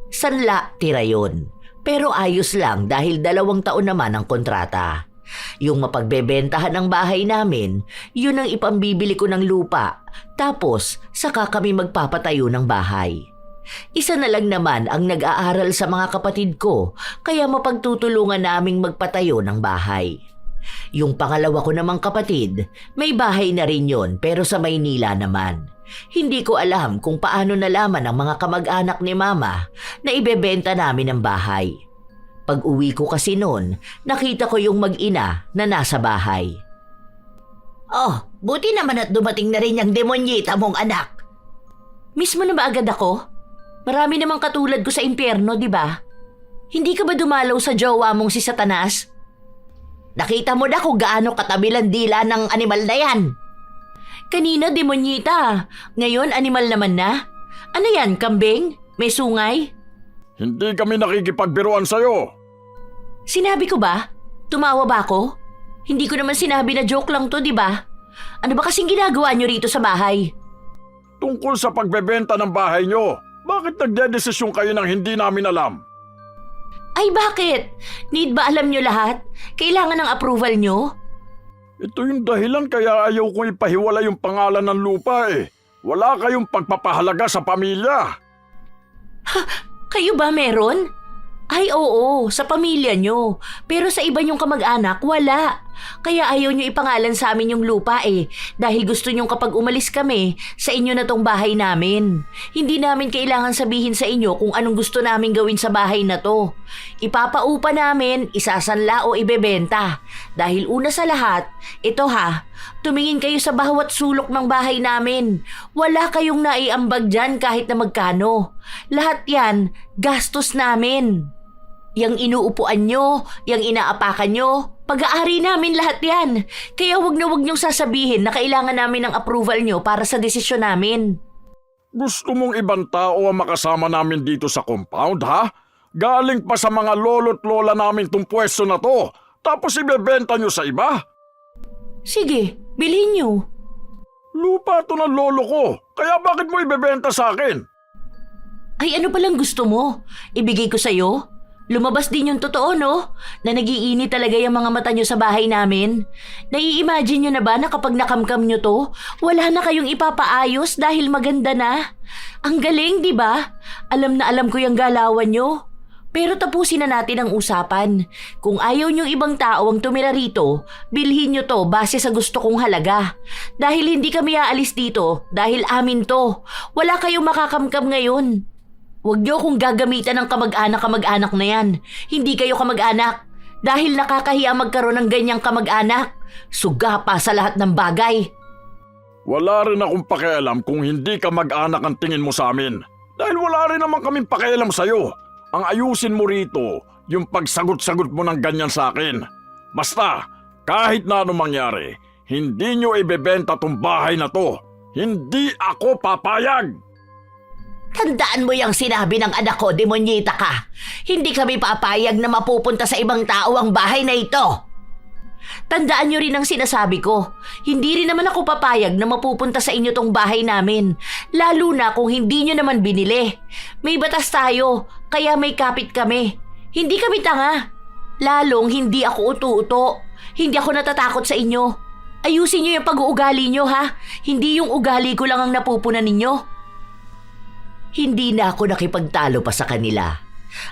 Sanla, tira yun. Pero ayos lang dahil 2 taon naman ang kontrata. Yung mapagbebentahan ng bahay namin, yun ang ipambibili ko ng lupa. Tapos, saka kami magpapatayo ng bahay. Isa na lang naman ang nag-aaral sa mga kapatid ko, kaya mapagtutulungan naming magpatayo ng bahay. Yung pangalawa ko namang kapatid, may bahay na rin yun pero sa Maynila naman. Hindi ko alam kung paano nalaman ng mga kamag-anak ni Mama na ibebenta namin ang bahay. Pag uwi ko kasi noon, nakita ko yung mag-ina na nasa bahay. Oh, buti naman at dumating na rin yung demonyita mong anak. Mismo na ba agad ako? Marami namang katulad ko sa impyerno, di ba? Hindi ka ba dumalaw sa jowa mong si Satanas? Nakita mo na kung gaano katabilang dila ng animal na yan. Kanina demonyita, ngayon animal naman na. Ano yan, kambing? May sungay? Hindi kami nakikipagbiruan sa'yo. Sinabi ko ba? Tumawa ba ako? Hindi ko naman sinabi na joke lang to, di ba? Ano ba kasing ginagawa nyo rito sa bahay? Tungkol sa pagbebenta ng bahay nyo, bakit nagdedesisyon kayo ng hindi namin alam? Ay bakit? Need ba alam nyo lahat? Kailangan ng approval nyo? Ito yung dahilan kaya ayaw kong ipahiwala yung pangalan ng lupa eh. Wala kayong pagpapahalaga sa pamilya. Kayo ba meron? Ay oo, sa pamilya nyo. Pero sa iba nyong kamag-anak, wala. Kaya ayaw nyo ipangalan sa amin yung lupa eh. Dahil gusto nyong kapag umalis kami, sa inyo na tong bahay namin. Hindi namin kailangan sabihin sa inyo kung anong gusto namin gawin sa bahay na to. Ipapaupa namin, isasanla o ibebenta. Dahil una sa lahat, ito ha, tumingin kayo sa bawat sulok ng bahay namin. Wala kayong naiambag dyan kahit na magkano. Lahat yan, gastos namin. Yang inuupuan nyo, yang inaapakan nyo, pag-aari namin lahat yan. Kaya wag niyong sasabihin na kailangan namin ng approval nyo para sa desisyon namin. Gusto mong ibang tao ang makasama namin dito sa compound, ha? Galing pa sa mga lolo't lola namin tong pwesto na to, tapos ibebenta nyo sa iba? Sige, bilhin nyo. Lupa to ng lolo ko, kaya bakit mo ibebenta sa akin? Ay ano palang gusto mo? Ibigay ko sa'yo? Lumabas din yung totoo, no? Na nagiinit talaga yung mga mata nyo sa bahay namin. Nai-imagine nyo na ba na kapag nakamkam nyo to, wala na kayong ipapaayos dahil maganda na? Ang galing, di ba? Alam na alam ko yung galawan nyo. Pero tapusin na natin ang usapan. Kung ayaw nyong ibang tao ang tumira rito, bilhin nyo to base sa gusto kong halaga. Dahil hindi kami aalis dito, dahil amin to. Wala kayong makakamkam ngayon. Huwag niyo kung gagamitan ng kamag-anak na yan. Hindi kayo kamag-anak. Dahil nakakahiya magkaroon ng ganyang kamag-anak. Suga pa sa lahat ng bagay. Wala rin akong pakialam kung hindi ka mag-anak ang tingin mo sa amin. Dahil wala rin naman kaming pakialam sa'yo. Ang ayusin mo rito, yung pagsagot-sagot mo ng ganyan sa akin. Basta, kahit na anong mangyari, hindi nyo ibebenta tong bahay na to. Hindi ako papayag! Tandaan mo yung sinabi ng anak ko, demonyita ka. Hindi kami papayag na mapupunta sa ibang tao ang bahay na ito. Tandaan nyo rin ang sinasabi ko. Hindi rin naman ako papayag na mapupunta sa inyo tong bahay namin. Lalo na kung hindi nyo naman binili. May batas tayo, kaya may kapit kami. Hindi kami tanga. Lalong hindi ako utu-uto. Hindi ako natatakot sa inyo. Ayusin nyo yung pag-uugali nyo ha. Hindi yung ugali ko lang ang napupunan ninyo. Hindi na ako nakipagtalo pa sa kanila.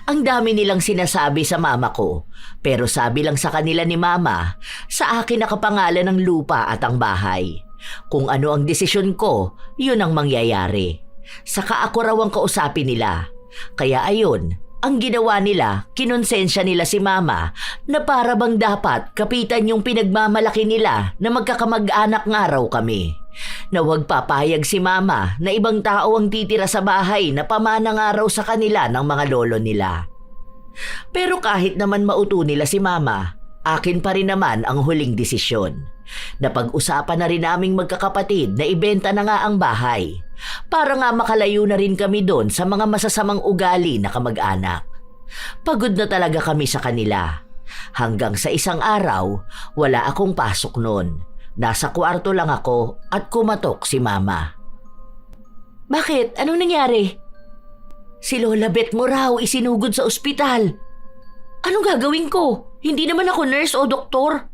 Ang dami nilang sinasabi sa mama ko, pero sabi lang sa kanila ni mama, sa akin nakapangalan ng lupa at ang bahay. Kung ano ang desisyon ko, yun ang mangyayari. Saka ako raw ang kausapin nila. Kaya ayun, ang ginawa nila, kinonsensya nila si mama na para bang dapat kapitan yung pinagmamalaki nila na magkakamag-anak nga raw kami. Na huwag papayag si mama na ibang tao ang titira sa bahay na pamana nga raw sa kanila ng mga lolo nila. Pero kahit naman mauto nila si mama, akin pa rin naman ang huling desisyon. Napag-usapan na rin naming magkakapatid na ibenta na nga ang bahay para nga makalayo na rin kami doon sa mga masasamang ugali na kamag-anak. Pagod na talaga kami sa kanila. Hanggang sa isang araw, wala akong pasok noon. Nasa kwarto lang ako at kumatok si mama. Bakit? Anong nangyari? Si Lola Beth mo raw isinugod sa ospital. Anong gagawin ko? Hindi naman ako nurse o doktor.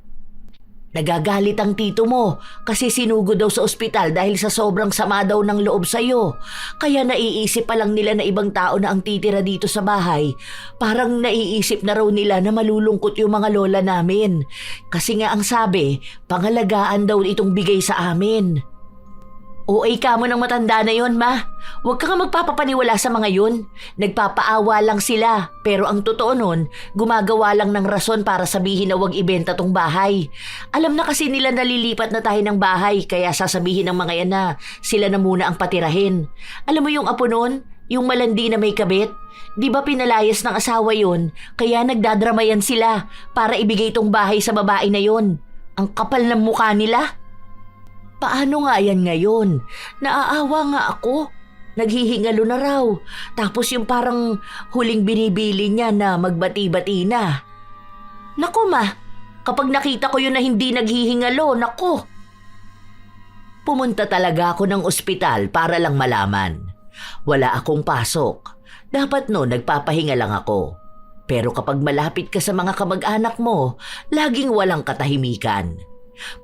Nagagalit ang tito mo kasi sinugod daw sa ospital dahil sa sobrang sama daw ng loob sa'yo. Kaya naiisip pa lang nila na ibang tao na ang titira dito sa bahay. Parang naiisip na raw nila na malulungkot yung mga lola namin. Kasi nga ang sabi, pangalagaan daw itong bigay sa amin. OA ka mo ng matanda na yon, ma. Huwag ka nga magpapapaniwala sa mga yun. Nagpapaawa lang sila. Pero ang totoo nun, gumagawa lang ng rason para sabihin na huwag ibenta tong bahay. Alam na kasi nila nalilipat na tayo ng bahay, kaya sasabihin ng mga yan na sila na muna ang patirahin. Alam mo yung apo nun? Yung malandi na may kabit? Di ba pinalayas ng asawa yun? Kaya nagdadramayan sila para ibigay tong bahay sa babae na yun. Ang kapal ng mukha nila. Paano nga yan ngayon? Naaawa nga ako. Naghihingalo na raw. Tapos yung parang huling binibili niya na magbati-bati na. Naku ma, kapag nakita ko yun na hindi naghihingalo, naku. Pumunta talaga ako ng ospital para lang malaman. Wala akong pasok. Dapat no, nagpapahinga lang ako. Pero kapag malapit ka sa mga kamag-anak mo, laging walang katahimikan.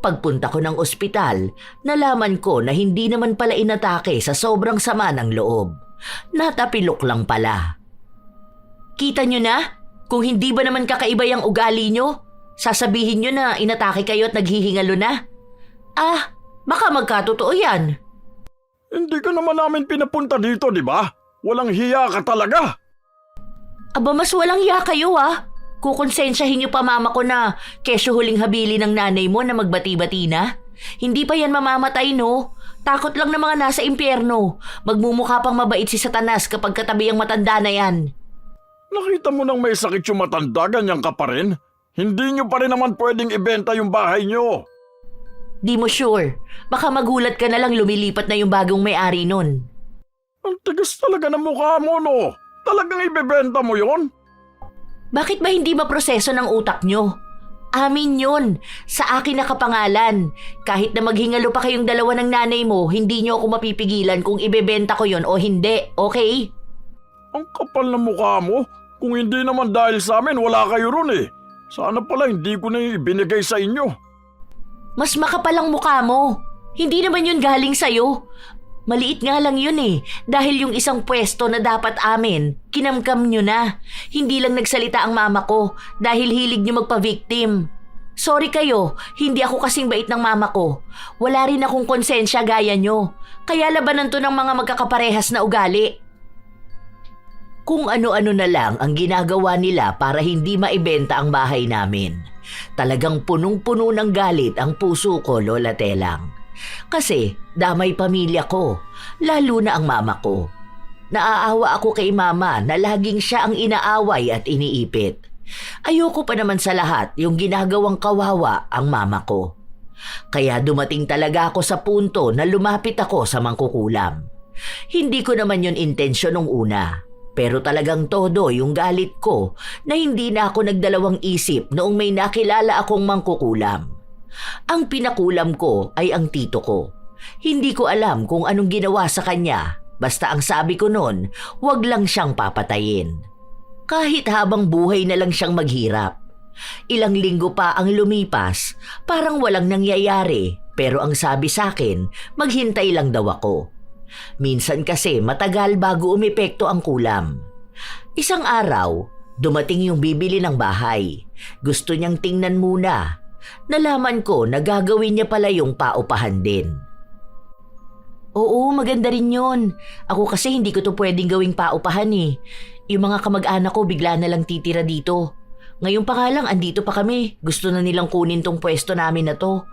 Pagpunta ko ng ospital, nalaman ko na hindi naman pala inatake sa sobrang sama ng loob. Natapilok lang pala. Kita nyo na? Kung hindi ba naman kakaiba yung ugali nyo, sasabihin nyo na inatake kayo at naghihingalo na? Ah, baka magkatotoo yan. Hindi ka naman namin pinapunta dito, di ba? Walang hiya ka talaga. Aba, mas walang hiya kayo ah. Kukonsensyahin niyo pa mama ko na kesyo huling habili ng nanay mo na magbati-bati na? Hindi pa yan mamamatay no? Takot lang ng mga nasa impyerno. Magmumukha pang mabait si Satanas kapag katabi ang matanda na yan. Nakita mo nang may sakit yung matanda, ganyan ka pa rin? Hindi nyo pa rin naman pwedeng ibenta yung bahay nyo. Di mo sure. Baka magulat ka na lang lumilipat na yung bagong may-ari nun. Ang tigas talaga ng mukha mo, no? Talagang ibebenta mo yon? Bakit ba hindi maproseso ng utak nyo? Amin yun. Sa akin nakapangalan. Kahit na maghingalo pa kayong dalawa ng nanay mo, hindi nyo ako mapipigilan kung ibebenta ko yon o hindi, okay? Ang kapal ng mukha mo. Kung hindi naman dahil sa amin, wala kayo ron eh. Sana pala hindi ko na ibinigay sa inyo. Mas makapal ang mukha mo. Hindi naman yun galing sa'yo. Maliit nga lang yun eh, dahil yung isang pwesto na dapat amin, kinamkam nyo na. Hindi lang nagsalita ang mama ko dahil hilig nyo magpa-victim. Sorry kayo, hindi ako kasing bait ng mama ko. Wala rin akong konsensya gaya nyo. Kaya labanan to ng mga magkakaparehas na ugali. Kung ano-ano na lang ang ginagawa nila para hindi maibenta ang bahay namin. Talagang punong-puno ng galit ang puso ko, Lola Telang. Kasi damay pamilya ko, lalo na ang mama ko. Naaawa ako kay mama na laging siya ang inaaway at iniipit. Ayoko pa naman sa lahat yung ginagawang kawawa ang mama ko. Kaya dumating talaga ako sa punto na lumapit ako sa mangkukulam. Hindi ko naman yun intensyon nung una. Pero talagang todo yung galit ko na hindi na ako nagdalawang isip noong may nakilala akong mangkukulam. Ang pinakulam ko ay ang tito ko. Hindi ko alam kung anong ginawa sa kanya, basta ang sabi ko noon, wag lang siyang papatayin. Kahit habang buhay na lang siyang maghirap. Ilang linggo pa ang lumipas, parang walang nangyayari, pero ang sabi sa akin, maghintay lang daw ako. Minsan kasi matagal bago umepekto ang kulam. Isang araw, dumating yung bibili ng bahay. Gusto niyang tingnan muna. Nalaman ko na gagawin niya pala yung paupahan din. Oo, maganda rin yun. Ako kasi hindi ko to pwedeng gawing paupahan eh. Yung mga kamag-anak ko bigla na lang titira dito. Ngayon pa nga lang andito pa kami. Gusto na nilang kunin tong pwesto namin na to.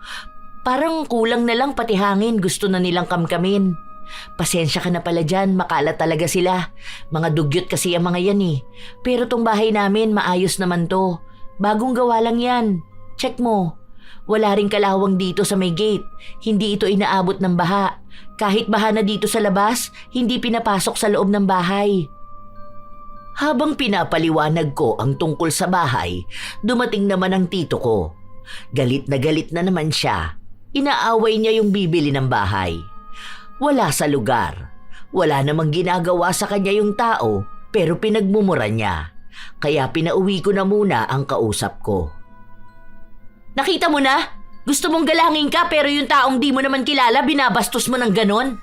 Parang kulang na lang pati hangin, gusto na nilang kamkamin. Pasensya ka na pala dyan, makalat talaga sila. Mga dugyot kasi ang mga yan eh. Pero tong bahay namin maayos naman to. Bagong gawa lang yan. Check mo. Wala ring kalawang dito sa may gate. Hindi ito inaabot ng baha. Kahit baha na dito sa labas, hindi pinapasok sa loob ng bahay. Habang pinapaliwanag ko ang tungkol sa bahay, dumating naman ang tito ko. Galit na naman siya. Inaaway niya yung bibili ng bahay. Wala sa lugar. Wala namang ginagawa sa kanya yung tao, pero pinagmumura niya. Kaya pinauwi ko na muna ang kausap ko. Nakita mo na? Gusto mong galangin ka pero yung taong di mo naman kilala binabastos mo ng ganon?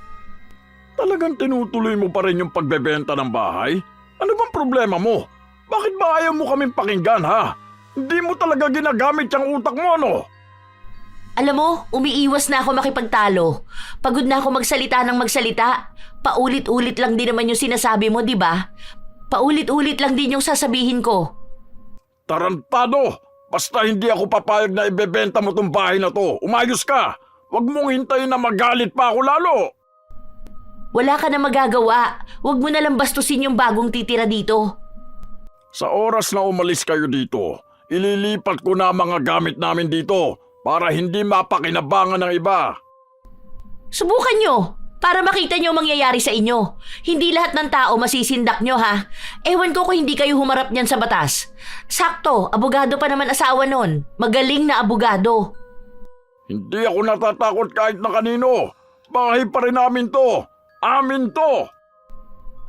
Talagang tinutuloy mo pa rin yung pagbebenta ng bahay? Ano bang problema mo? Bakit ba ayaw mo kaming pakinggan ha? Hindi mo talaga ginagamit yung utak mo, no? Alam mo, umiiwas na ako makipagtalo. Pagod na ako magsalita ng magsalita. Paulit-ulit lang din naman yung sinasabi mo, di ba? Paulit-ulit lang din yung sasabihin ko. Tarantado! Basta hindi ako papayag na ibebenta mo tong bahay na to. Umayos ka! Huwag mong hintayin na magalit pa ako lalo! Wala ka na magagawa. Huwag mo na lang bastusin yung bagong titira dito. Sa oras na umalis kayo dito, ililipat ko na mga gamit namin dito para hindi mapakinabangan ng iba. Subukan nyo para makita nyo ang mangyayari sa inyo. Hindi lahat ng tao masisindak nyo, ha? Ewan ko kung hindi kayo humarap niyan sa batas. Sakto, abogado pa naman asawa nun. Magaling na abogado. Hindi ako natatakot kahit na kanino. Bahay pa rin namin to. Amin to.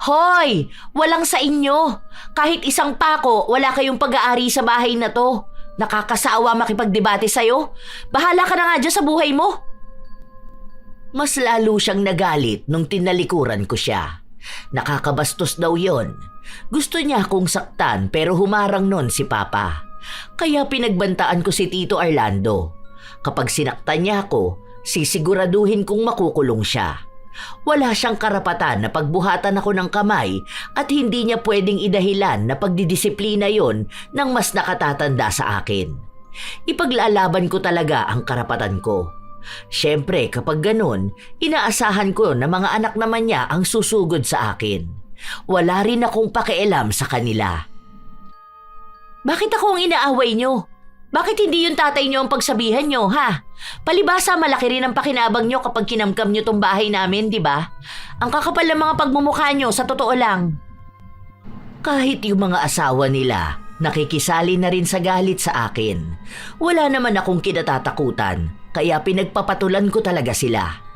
Hoy! Walang sa inyo. Kahit isang pako, wala kayong pag-aari sa bahay na to. Nakakasawa makipagdebate sa'yo. Bahala ka na nga dyan sa buhay mo. Mas lalo siyang nagalit nung tinalikuran ko siya. Nakakabastos daw yon. Gusto niya akong saktan pero humarang nun si Papa. Kaya pinagbantaan ko si Tito Orlando. Kapag sinaktan niya ako, sisiguraduhin kong makukulong siya. Wala siyang karapatan na pagbuhatan ako ng kamay at hindi niya pwedeng idahilan na pagdidisiplina yon ng mas nakatatanda sa akin. Ipaglalaban ko talaga ang karapatan ko. Siyempre kapag ganun, inaasahan ko na mga anak naman niya ang susugod sa akin. Wala rin akong pakialam sa kanila. Bakit ako ang inaaway niyo? Bakit hindi yung tatay niyo ang pagsabihan niyo, ha? Palibasa malaki rin ang pakinabang niyo kapag kinamkam niyo tong bahay namin, di ba? Ang kakapal ng mga pagmumukha niyo, sa totoo lang. Kahit yung mga asawa nila, nakikisali na rin sa galit sa akin. Wala naman akong kinatatakutan, kaya pinagpapatulan ko talaga sila.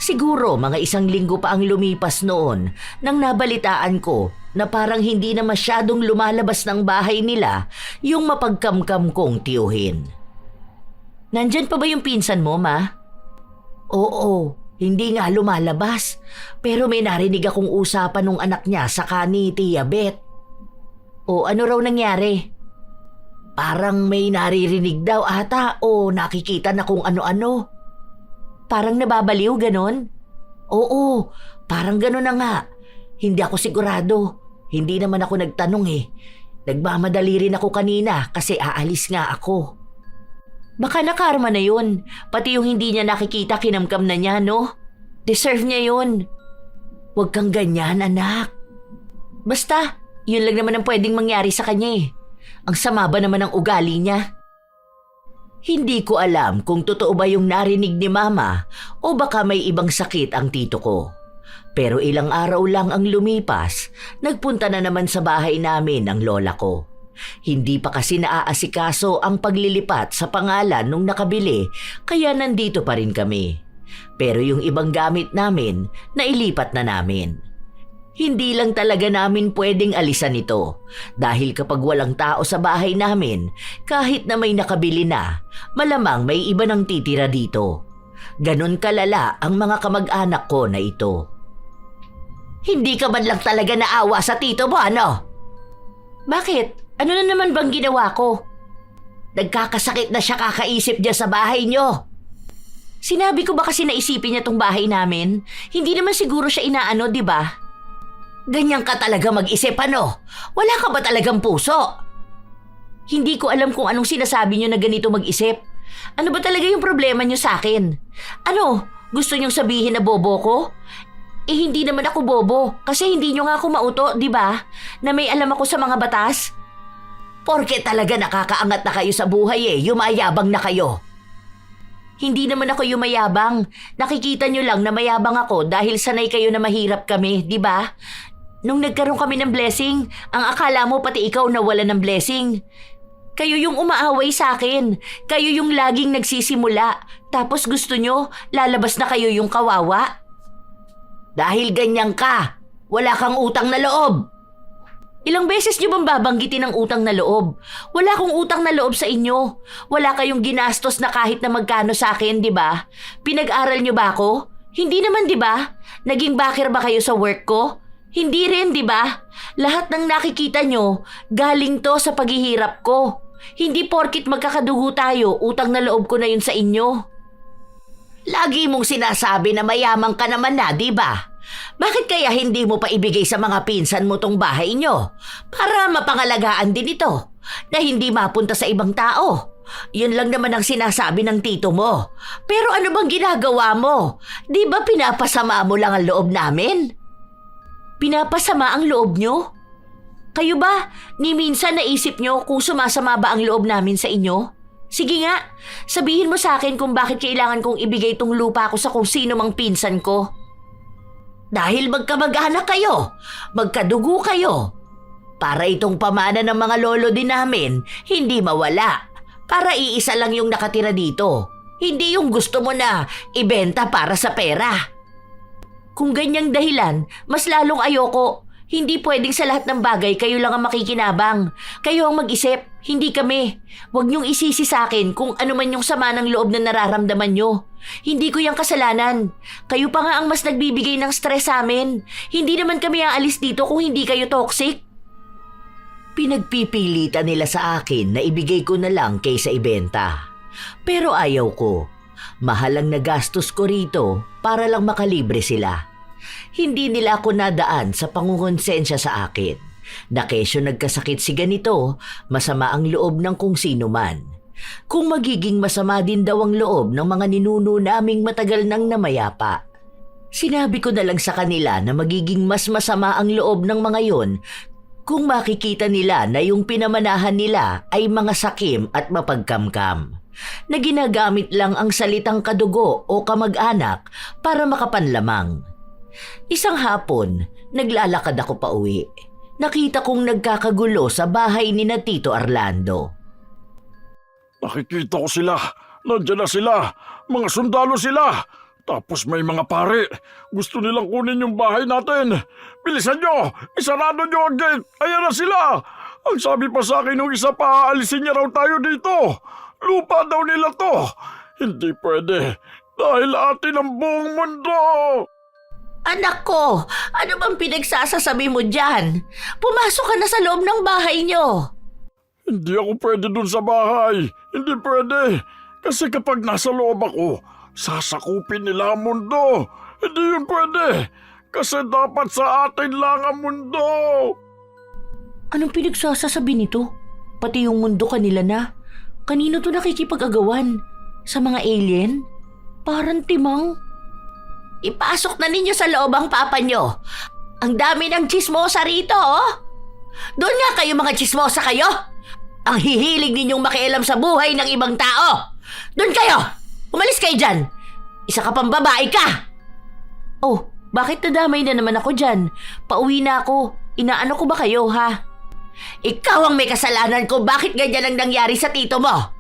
Siguro mga 1 linggo pa ang lumipas noon nang nabalitaan ko na parang hindi na masyadong lumalabas ng bahay nila yung mapagkamkam kong tiyuhin. Nandyan pa ba yung pinsan mo, Ma? Oo, hindi nga lumalabas. Pero may narinig akong usapan ng anak niya sa ni Tia Beth. O ano raw nangyari? Parang may naririnig daw ata o nakikita na kung ano-ano. Parang nababaliw, ganon? Oo, parang ganon na nga. Hindi ako sigurado. Hindi naman ako nagtanong eh. Nagmamadali rin ako kanina kasi aalis nga ako. Baka nakarma na yun. Pati yung hindi niya nakikita kinamkam na niya, no? Deserve niya yun. Huwag kang ganyan, anak. Basta, yun lang naman ang pwedeng mangyari sa kanya eh. Ang sama ba naman ang ugali niya? Hindi ko alam kung totoo ba yung narinig ni Mama o baka may ibang sakit ang tito ko. Pero ilang araw lang ang lumipas, nagpunta na naman sa bahay namin ang lola ko. Hindi pa kasi naaasikaso ang paglilipat sa pangalan nung nakabili kaya nandito pa rin kami. Pero yung ibang gamit namin, nailipat na namin. Hindi lang talaga namin pwedeng alisan ito dahil kapag walang tao sa bahay namin, kahit na may nakabili na, malamang may iba nang titira dito. Ganon kalala ang mga kamag-anak ko na ito. Hindi ka man lang talaga naawa sa tito mo, ano? Bakit? Ano na naman bang ginawa ko? Nagkakasakit na siya kakaisip niya sa bahay niyo. Sinabi ko ba kasi naisipin niya tong bahay namin? Hindi naman siguro siya inaano, di ba? Ganyan ka talaga mag-isip, ano? Wala ka ba talagang puso? Hindi ko alam kung anong sinasabi niyo na ganito mag-isip. Ano ba talaga yung problema niyo sa akin? Ano? Gusto niyong sabihin na bobo ko? Eh hindi naman ako bobo kasi hindi niyo nga ako mauto, di ba? Na may alam ako sa mga batas. Porke talaga nakakaangat na kayo sa buhay eh, yumayabang na kayo. Hindi naman ako yumayabang. Nakikita niyo lang na mayabang ako dahil sanay kayo na mahirap kami, di ba? Nung nagkaroon kami ng blessing, ang akala mo pati ikaw nawala ng blessing. Kayo yung umaaway sa akin. Kayo yung laging nagsisimula. Tapos gusto nyo, lalabas na kayo yung kawawa. Dahil ganyan ka, wala kang utang na loob. Ilang beses nyo bang babanggitin ang utang na loob? Wala akong utang na loob sa inyo. Wala kayong ginastos na kahit na magkano sa akin, di ba? Pinag-aral nyo ba ako? Hindi naman, di ba? Naging backer ba kayo sa work ko? Hindi rin, di ba? Lahat ng nakikita nyo, galing to sa paghihirap ko. Hindi porkit magkakadugo tayo, utang na loob ko na yun sa inyo. Lagi mong sinasabi na mayaman ka naman na, di ba? Bakit kaya hindi mo pa ibigay sa mga pinsan mo tong bahay nyo? Para mapangalagaan din ito, na hindi mapunta sa ibang tao. Yun lang naman ang sinasabi ng tito mo. Pero ano bang ginagawa mo? Di ba pinapasama mo lang ang loob namin? Pinapasama ang loob nyo? Kayo ba, ni minsan naisip nyo kung sumasama ba ang loob namin sa inyo? Sige nga, sabihin mo sa akin kung bakit kailangan kong ibigay tong lupa ko sa kung sino mang pinsan ko. Dahil magkamag-anak kayo, magkadugo kayo. Para itong pamana ng mga lolo din namin, hindi mawala. Para iisa lang yung nakatira dito. Hindi yung gusto mo na ibenta para sa pera. Kung ganyang dahilan, mas lalong ayoko. Hindi pwedeng sa lahat ng bagay kayo lang ang makikinabang. Kayo ang mag-isip, hindi kami. Huwag niyong isisi sa akin kung ano man yung sama ng loob na nararamdaman niyo. Hindi ko yung kasalanan. Kayo pa nga ang mas nagbibigay ng stress sa amin. Hindi naman kami aalis dito kung hindi kayo toxic. Pinagpipilitan nila sa akin na ibigay ko na lang kaysa ibenta. Pero ayaw ko. Mahal ang nagastos ko rito para lang makalibre sila. Hindi nila ako nadaan sa pangungonsensya sa akin. Na kesyo nagkasakit si ganito, masama ang loob ng kung sino man. Kung magiging masama din daw ang loob ng mga ninuno naming matagal nang namayapa. Sinabi ko na lang sa kanila na magiging mas masama ang loob ng mga yon kung makikita nila na yung pinamanahan nila ay mga sakim at mapagkamkam, na ginagamit lang ang salitang kadugo o kamag-anak para makapanlamang. Isang hapon, naglalakad ako pauwi. Nakita kong nagkakagulo sa bahay ni na Tito Orlando. Nakikita ko sila. Nandiyan na sila. Mga sundalo sila. Tapos may mga pare. Gusto nilang kunin yung bahay natin. Bilisan nyo! Isarado nyo ang gate! Ayan na sila! Ang sabi pa sa akin nung isa pa, aalisin niya raw tayo dito. Lupa daw nila to. Hindi pwede. Dahil atin ang buong mundo. Anak ko, ano bang pinagsasasabi mo dyan? Pumasok ka na sa loob ng bahay nyo. Hindi ako pwede dun sa bahay. Hindi pwede. Kasi kapag nasa loob ako, sasakupin nila ang mundo. Hindi yun pwede. Kasi dapat sa atin lang ang mundo. Anong pinagsasasabi nito? Pati yung mundo kanila na. Kanino to nakikipag-agawan? Sa mga alien? Parang timang. Ipasok na ninyo sa loob ang papa nyo. Ang dami ng chismosa rito, oh. Doon nga kayo mga chismosa kayo. Ang hihilig ninyong makialam sa buhay ng ibang tao. Doon kayo! Umalis kayo dyan! Isa ka pang babae ka! Oh, bakit nadamay na naman ako dyan? Pauwi na ako. Inaano ko ba kayo, ha? Ikaw ang may kasalanan ko. Bakit ganyan ang nangyari sa tito mo?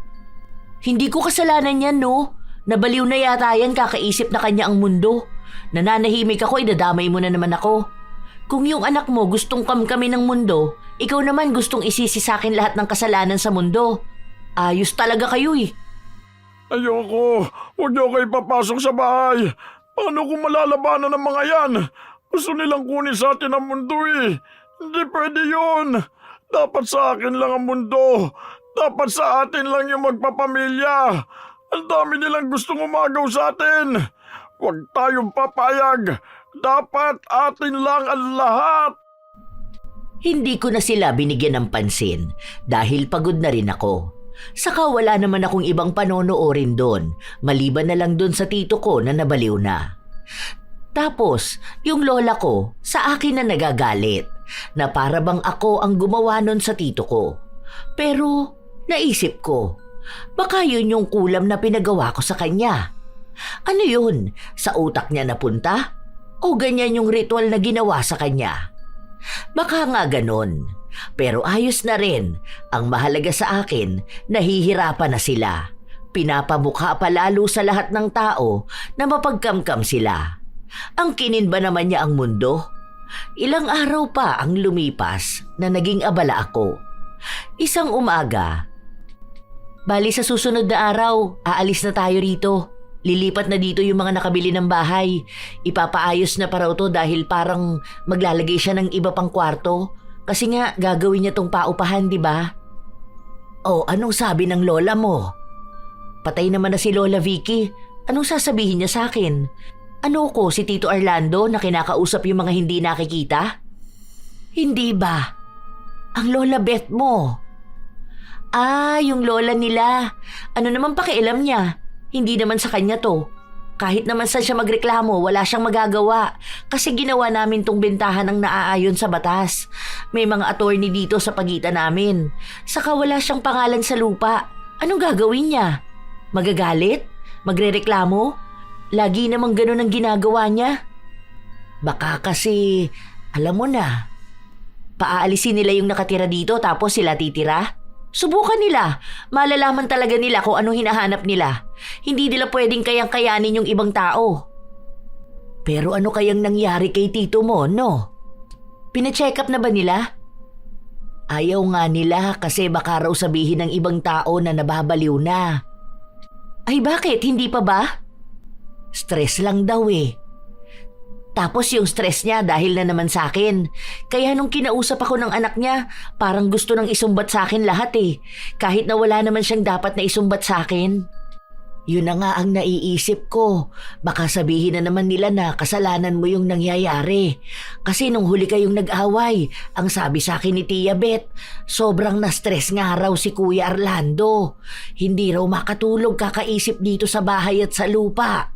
Hindi ko kasalanan yan, no? Nabaliw na yata yan kakaisip na kanya ang mundo. Nananahimik ako, idadamay mo na naman ako. Kung yung anak mo gustong kamkami ng mundo, ikaw naman gustong isisi sa akin lahat ng kasalanan sa mundo. Ayos talaga kayo eh. Ayoko. Huwag niyo kayo papasok sa bahay. Paano kung malalabanan ng mga yan? Gusto nilang kunin sa atin ang mundo eh. Hindi pwede yun. Dapat sa akin lang ang mundo. Dapat sa atin lang yung magpapamilya. Ang dami nilang gustong umagaw sa atin. Huwag tayong papayag. Dapat atin lang ang lahat. Hindi ko na sila binigyan ng pansin dahil pagod na rin ako. Saka wala naman akong ibang panonoorin doon, maliban na lang doon sa tito ko na nabaliw na. Tapos, yung lola ko sa akin na nagagalit, na para bang ako ang gumawa nun sa tito ko. Pero, naisip ko, baka yun yung kulam na pinagawa ko sa kanya. Ano yun? Sa utak niya napunta? O ganyan yung ritual na ginawa sa kanya? Baka nga ganon. Pero ayos na rin. Ang mahalaga sa akin, nahihirapan na sila. Pinapamukha pa lalo sa lahat ng tao na mapagkamkam sila. Ang kinin ba naman niya ang mundo? Ilang araw pa ang lumipas na naging abala ako. Isang umaga, bali sa susunod na araw, aalis na tayo rito. Lilipat na dito yung mga nakabili ng bahay. Ipapaayos na pa raw to dahil parang maglalagay siya ng iba pang kwarto. Kasi nga gagawin niya tong paupahan, di ba? Oh, anong sabi ng lola mo? Patay naman na si Lola Vicky. Anong sasabihin niya sa akin? Ano ko, si Tito Orlando na kinakausap yung mga hindi nakikita? Hindi ba? Ang Lola Beth mo. Yung lola nila. Ano naman pakialam niya? Hindi naman sa kanya to. Kahit naman saan siya magreklamo, wala siyang magagawa. Kasi ginawa namin tong bentahan ng naaayon sa batas. May mga attorney dito sa pagitan namin. Saka wala siyang pangalan sa lupa. Anong gagawin niya? Magagalit? Magrereklamo? Lagi namang ganun ang ginagawa niya. Baka kasi, alam mo na, paaalisin nila yung nakatira dito tapos sila titira? Subukan nila. Malalaman talaga nila kung anong hinahanap nila. Hindi nila pwedeng kayang-kayanin yung ibang tao. Pero ano kayang nangyari kay tito mo, no? Pina-check up na ba nila? Ayaw nga nila kasi baka raw sabihin ng ibang tao na nababaliw na. Ay bakit? Hindi pa ba? Stress lang daw eh. Tapos yung stress niya dahil na naman sa akin. Kaya nung kinausap ako ng anak niya, parang gusto nang isumbat sa akin lahat eh. Kahit na wala naman siyang dapat na isumbat sa akin. Yun na nga ang naiisip ko. Baka sabihin na naman nila na kasalanan mo yung nangyayari. Kasi nung huli kayong nag-away, ang sabi sa akin ni Tia Beth, sobrang na-stress nga raw si Kuya Orlando. Hindi raw makatulog kakaisip dito sa bahay at sa lupa.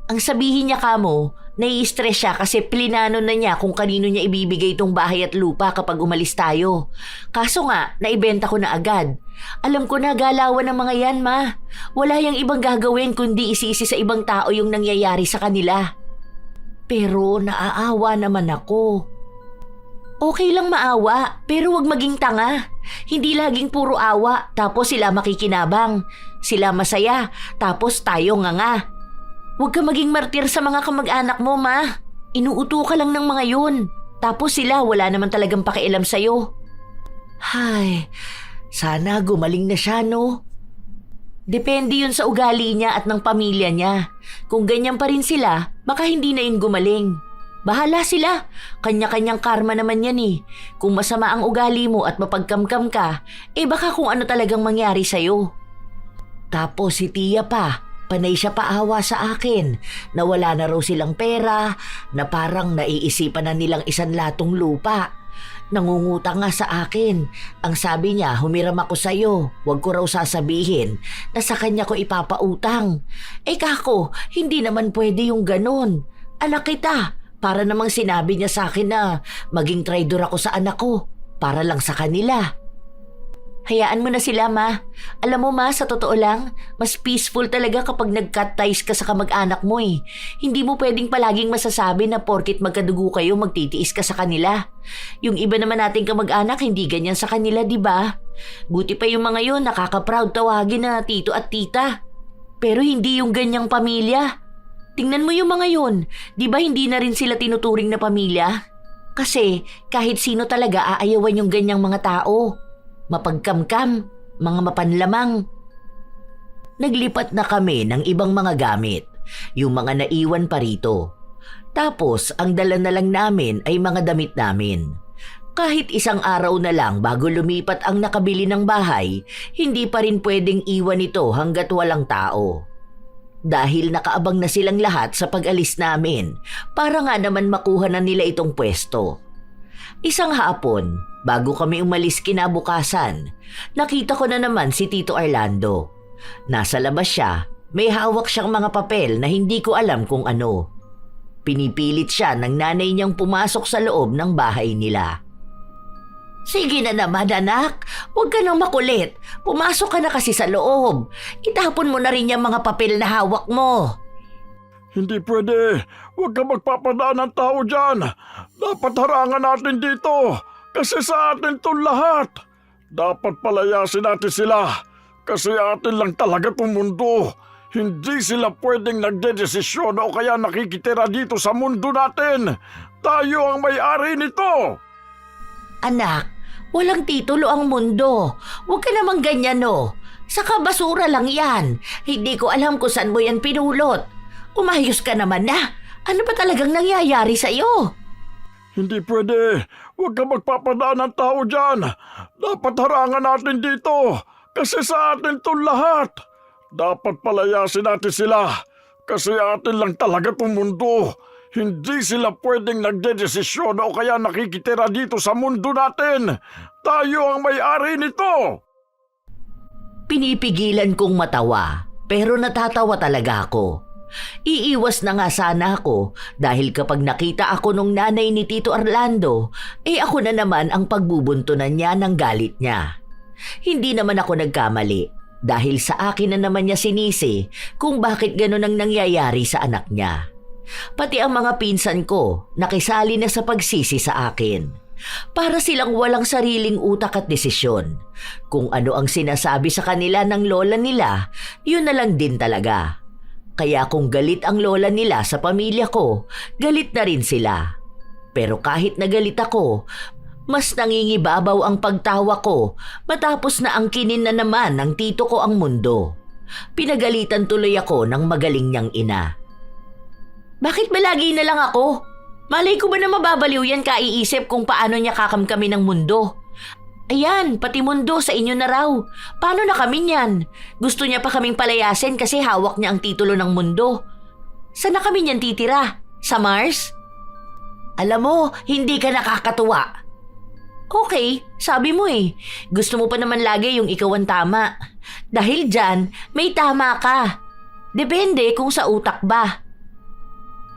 Ang sabihin niya kamo, nai-stress siya kasi plinano na niya kung kanino niya ibibigay itong bahay at lupa kapag umalis tayo. Kaso nga, naibenta ko na agad. Alam ko na galawan ng mga yan, ma. Wala yang ibang gagawin kundi isisi sa ibang tao yung nangyayari sa kanila. Pero naaawa naman ako. Okay lang maawa, pero wag maging tanga. Hindi laging puro awa, tapos sila makikinabang. Sila masaya, tapos tayo nga. Huwag ka maging martir sa mga kamag-anak mo, ma. Inuuto ka lang ng mga yun. Tapos sila wala naman talagang pakialam sa'yo. Hay, sana gumaling na siya, no? Depende yun sa ugali niya at ng pamilya niya. Kung ganyan pa rin sila, baka hindi na yun gumaling. Bahala sila. Kanya-kanyang karma naman yan eh. Kung masama ang ugali mo at mapagkamkam ka, baka kung ano talagang mangyari sa'yo. Tapos si Tia pa. Panay siya paawa sa akin na wala na raw silang pera, na parang naiisipan na nilang isang latong lupa. Nangungutang nga sa akin. Ang sabi niya, humiram ako sa'yo. Huwag ko raw sasabihin na sa kanya ko ipapautang. Kako, hindi naman pwede yung ganun. Anak kita, para namang sinabi niya sa akin na maging traidor ako sa anak ko. Para lang sa kanila. Hayaan mo na sila, ma. Alam mo, ma, sa totoo lang, mas peaceful talaga kapag nag-cut ties ka sa kamag-anak mo eh. Hindi mo pwedeng palaging masasabi na porkit magkadugo kayo, magtitiis ka sa kanila. Yung iba naman nating kamag-anak, hindi ganyan sa kanila, di ba? Buti pa yung mga yun, nakaka-proud tawagin na tito at tita. Pero hindi yung ganyang pamilya. Tingnan mo yung mga yun, di ba hindi na rin sila tinuturing na pamilya? Kasi kahit sino talaga aayawan yung ganyang mga tao. Mapagkamkam, mga mapanlamang. Naglipat na kami ng ibang mga gamit, yung mga naiwan pa rito. Tapos ang dala na lang namin ay mga damit namin. Kahit isang araw na lang bago lumipat ang nakabili ng bahay, hindi pa rin pwedeng iwan ito hanggat walang tao. Dahil nakaabang na silang lahat sa pag-alis namin, para nga naman makuha na nila itong pwesto. Isang hapon, bago kami umalis kinabukasan, nakita ko na naman si Tito Orlando. Nasa labas siya, may hawak siyang mga papel na hindi ko alam kung ano. Pinipilit siya ng nanay niyang pumasok sa loob ng bahay nila. Sige na naman, anak. Huwag ka nang makulit. Pumasok ka na kasi sa loob. Itapon mo na rin yung mga papel na hawak mo. Hindi pwede. Huwag ka magpapadaan ng tao dyan. Dapat harangan natin dito. Kasi sa atin to lahat. Dapat palayasin natin sila. Kasi atin lang talaga itong mundo. Hindi sila pwedeng nagdedesisyon o kaya nakikitira dito sa mundo natin. Tayo ang may-ari nito. Anak, walang titulo ang mundo. Huwag ka namang ganyan, no. Saka basura lang yan. Hindi ko alam kung saan mo yan pinulot. Umayos ka naman na. Ano ba talagang nangyayari sa'yo? Hindi pwede. Huwag ka magpapadaan ng tao dyan. Dapat harangan natin dito. Kasi sa atin to lahat. Dapat palayasin natin sila. Kasi atin lang talaga itong mundo. Hindi sila pwedeng nagdedesisyon o kaya nakikitira dito sa mundo natin. Tayo ang may-ari nito. Pinipigilan kong matawa, pero natatawa talaga ako. Iiwas na nga sana ako dahil kapag nakita ako nung nanay ni Tito Orlando, ako na naman ang pagbubuntunan niya ng galit niya. Hindi naman ako nagkamali dahil sa akin na naman niya sinisi kung bakit ganun ang nangyayari sa anak niya. Pati ang mga pinsan ko nakisali na sa pagsisi sa akin. Para silang walang sariling utak at desisyon. Kung ano ang sinasabi sa kanila ng lola nila, yun na lang din talaga. Kaya kung galit ang lola nila sa pamilya ko, galit na rin sila. Pero kahit nagalit ako, mas nangingibabaw ang pagtawa ko matapos na angkinin na naman ng tito ko ang mundo. Pinagalitan tuloy ako ng magaling niyang ina. Bakit ba lagi na lang ako? Malay ko ba na mababaliw yan kaiisip kung paano niya kakamkami ng mundo? Ayan, pati mundo sa inyo na raw. Paano na kami niyan? Gusto niya pa kaming palayasin kasi hawak niya ang titulo ng mundo. Saan na kami niyan titira? Sa Mars? Alam mo, hindi ka nakakatuwa. Okay, sabi mo Gusto mo pa naman lagi yung ikaw ang tama. Dahil dyan, may tama ka. Depende kung sa utak ba.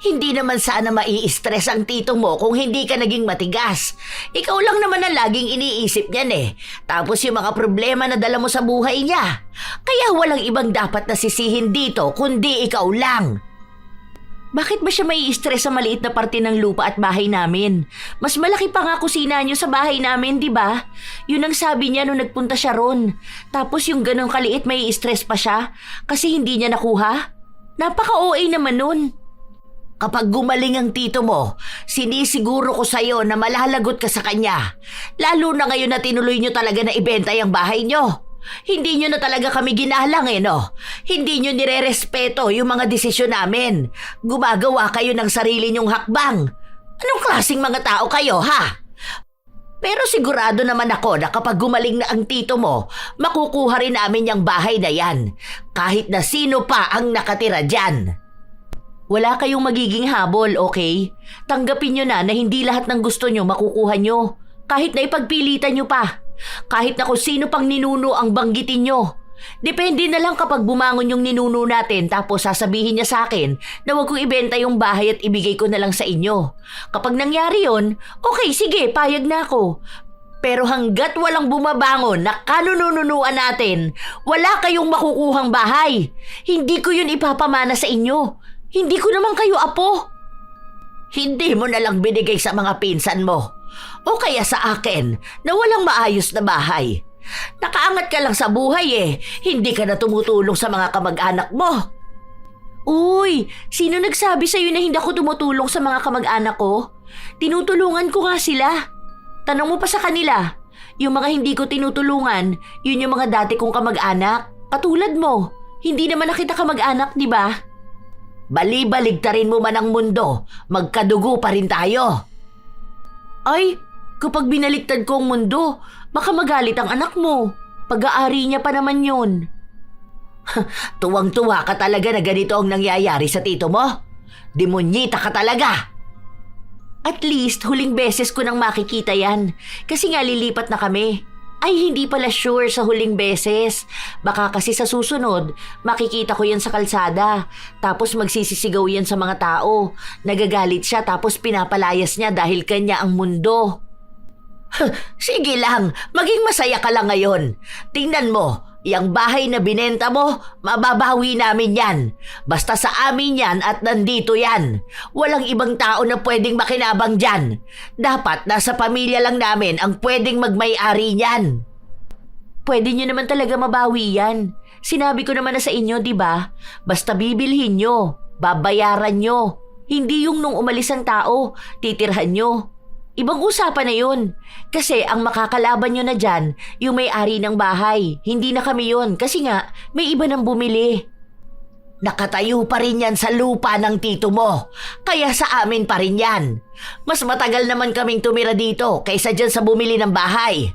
Hindi naman sana mai-stress ang tito mo kung hindi ka naging matigas. Ikaw lang naman ang laging iniisip niyan Tapos yung mga problema na dala mo sa buhay niya. Kaya walang ibang dapat na sisihin dito kundi ikaw lang. Bakit ba siya mai-stress sa maliit na parte ng lupa at bahay namin? Mas malaki pa nga kusina niyo sa bahay namin, di ba? Yun ang sabi niya nung nagpunta siya ron. Tapos yung ganong kaliit mai-stress pa siya kasi hindi niya nakuha? Napaka-OA naman nun. Kapag gumaling ang tito mo, sinisiguro ko sa'yo na malalagot ka sa kanya. Lalo na ngayon na tinuloy nyo talaga na ibenta yung bahay nyo. Hindi nyo na talaga kami ginalang no? Hindi nyo nire-respeto yung mga desisyon namin. Gumagawa kayo ng sarili nyong hakbang. Anong klaseng mga tao kayo, ha? Pero sigurado naman ako na kapag gumaling na ang tito mo, makukuha rin namin yung bahay na yan. Kahit na sino pa ang nakatira dyan. Wala kayong magiging habol, okay? Tanggapin nyo na hindi lahat ng gusto nyo makukuha nyo. Kahit na ipagpilitan nyo pa. Kahit na kung sino pang ninuno ang banggitin nyo. Depende na lang kapag bumangon yung ninuno natin tapos sasabihin niya sa akin na wag kong ibenta yung bahay at ibigay ko na lang sa inyo. Kapag nangyari yon, okay, sige, payag na ako. Pero hanggat walang bumabangon na kanununuan natin, wala kayong makukuhang bahay. Hindi ko yun ipapamana sa inyo. Hindi ko naman kayo apo. Hindi mo na lang binigay sa mga pinsan mo. O kaya sa akin na walang maayos na bahay. Nakaangat ka lang sa buhay Hindi ka na tumutulong sa mga kamag-anak mo. Uy, sino nagsabi sa'yo na hindi ako tumutulong sa mga kamag-anak ko? Tinutulungan ko nga sila. Tanong mo pa sa kanila. Yung mga hindi ko tinutulungan, yun yung mga dati kong kamag-anak. Katulad mo, hindi naman na kita kamag-anak, di ba? Bali-baligtarin mo man ang mundo, magkadugo pa rin tayo. Ay, kapag binaligtad ko ang mundo, baka magalit ang anak mo. Pag-aari niya pa naman yun. Tuwang-tuwa ka talaga na ganito ang nangyayari sa tito mo? Demonyita ka talaga. At least, huling beses ko nang makikita yan. Kasi nga lilipat na kami. Ay, hindi pala sure sa huling beses. Baka kasi sa susunod, makikita ko yan sa kalsada. Tapos magsisisigaw yan sa mga tao. Nagagalit siya tapos pinapalayas niya dahil kanya ang mundo. Sige lang, maging masaya ka lang ngayon. Tingnan mo, yung bahay na binenta mo, mababawi namin yan. Basta sa amin yan at nandito yan. Walang ibang tao na pwedeng makinabang dyan. Dapat nasa pamilya lang namin ang pwedeng magmay-ari niyan. Pwede nyo naman talaga mabawi yan. Sinabi ko naman na sa inyo, di ba? Basta bibilhin nyo, babayaran nyo. Hindi yung nung umalis ang tao, titirhan nyo. Ibang usapan na yun. Kasi ang makakalaban nyo na dyan, yung may-ari ng bahay. Hindi na kami yun kasi nga may iba nang bumili. Nakatayo pa rin yan sa lupa ng tito mo. Kaya sa amin pa rin yan. Mas matagal naman kaming tumira dito kaysa dyan sa bumili ng bahay.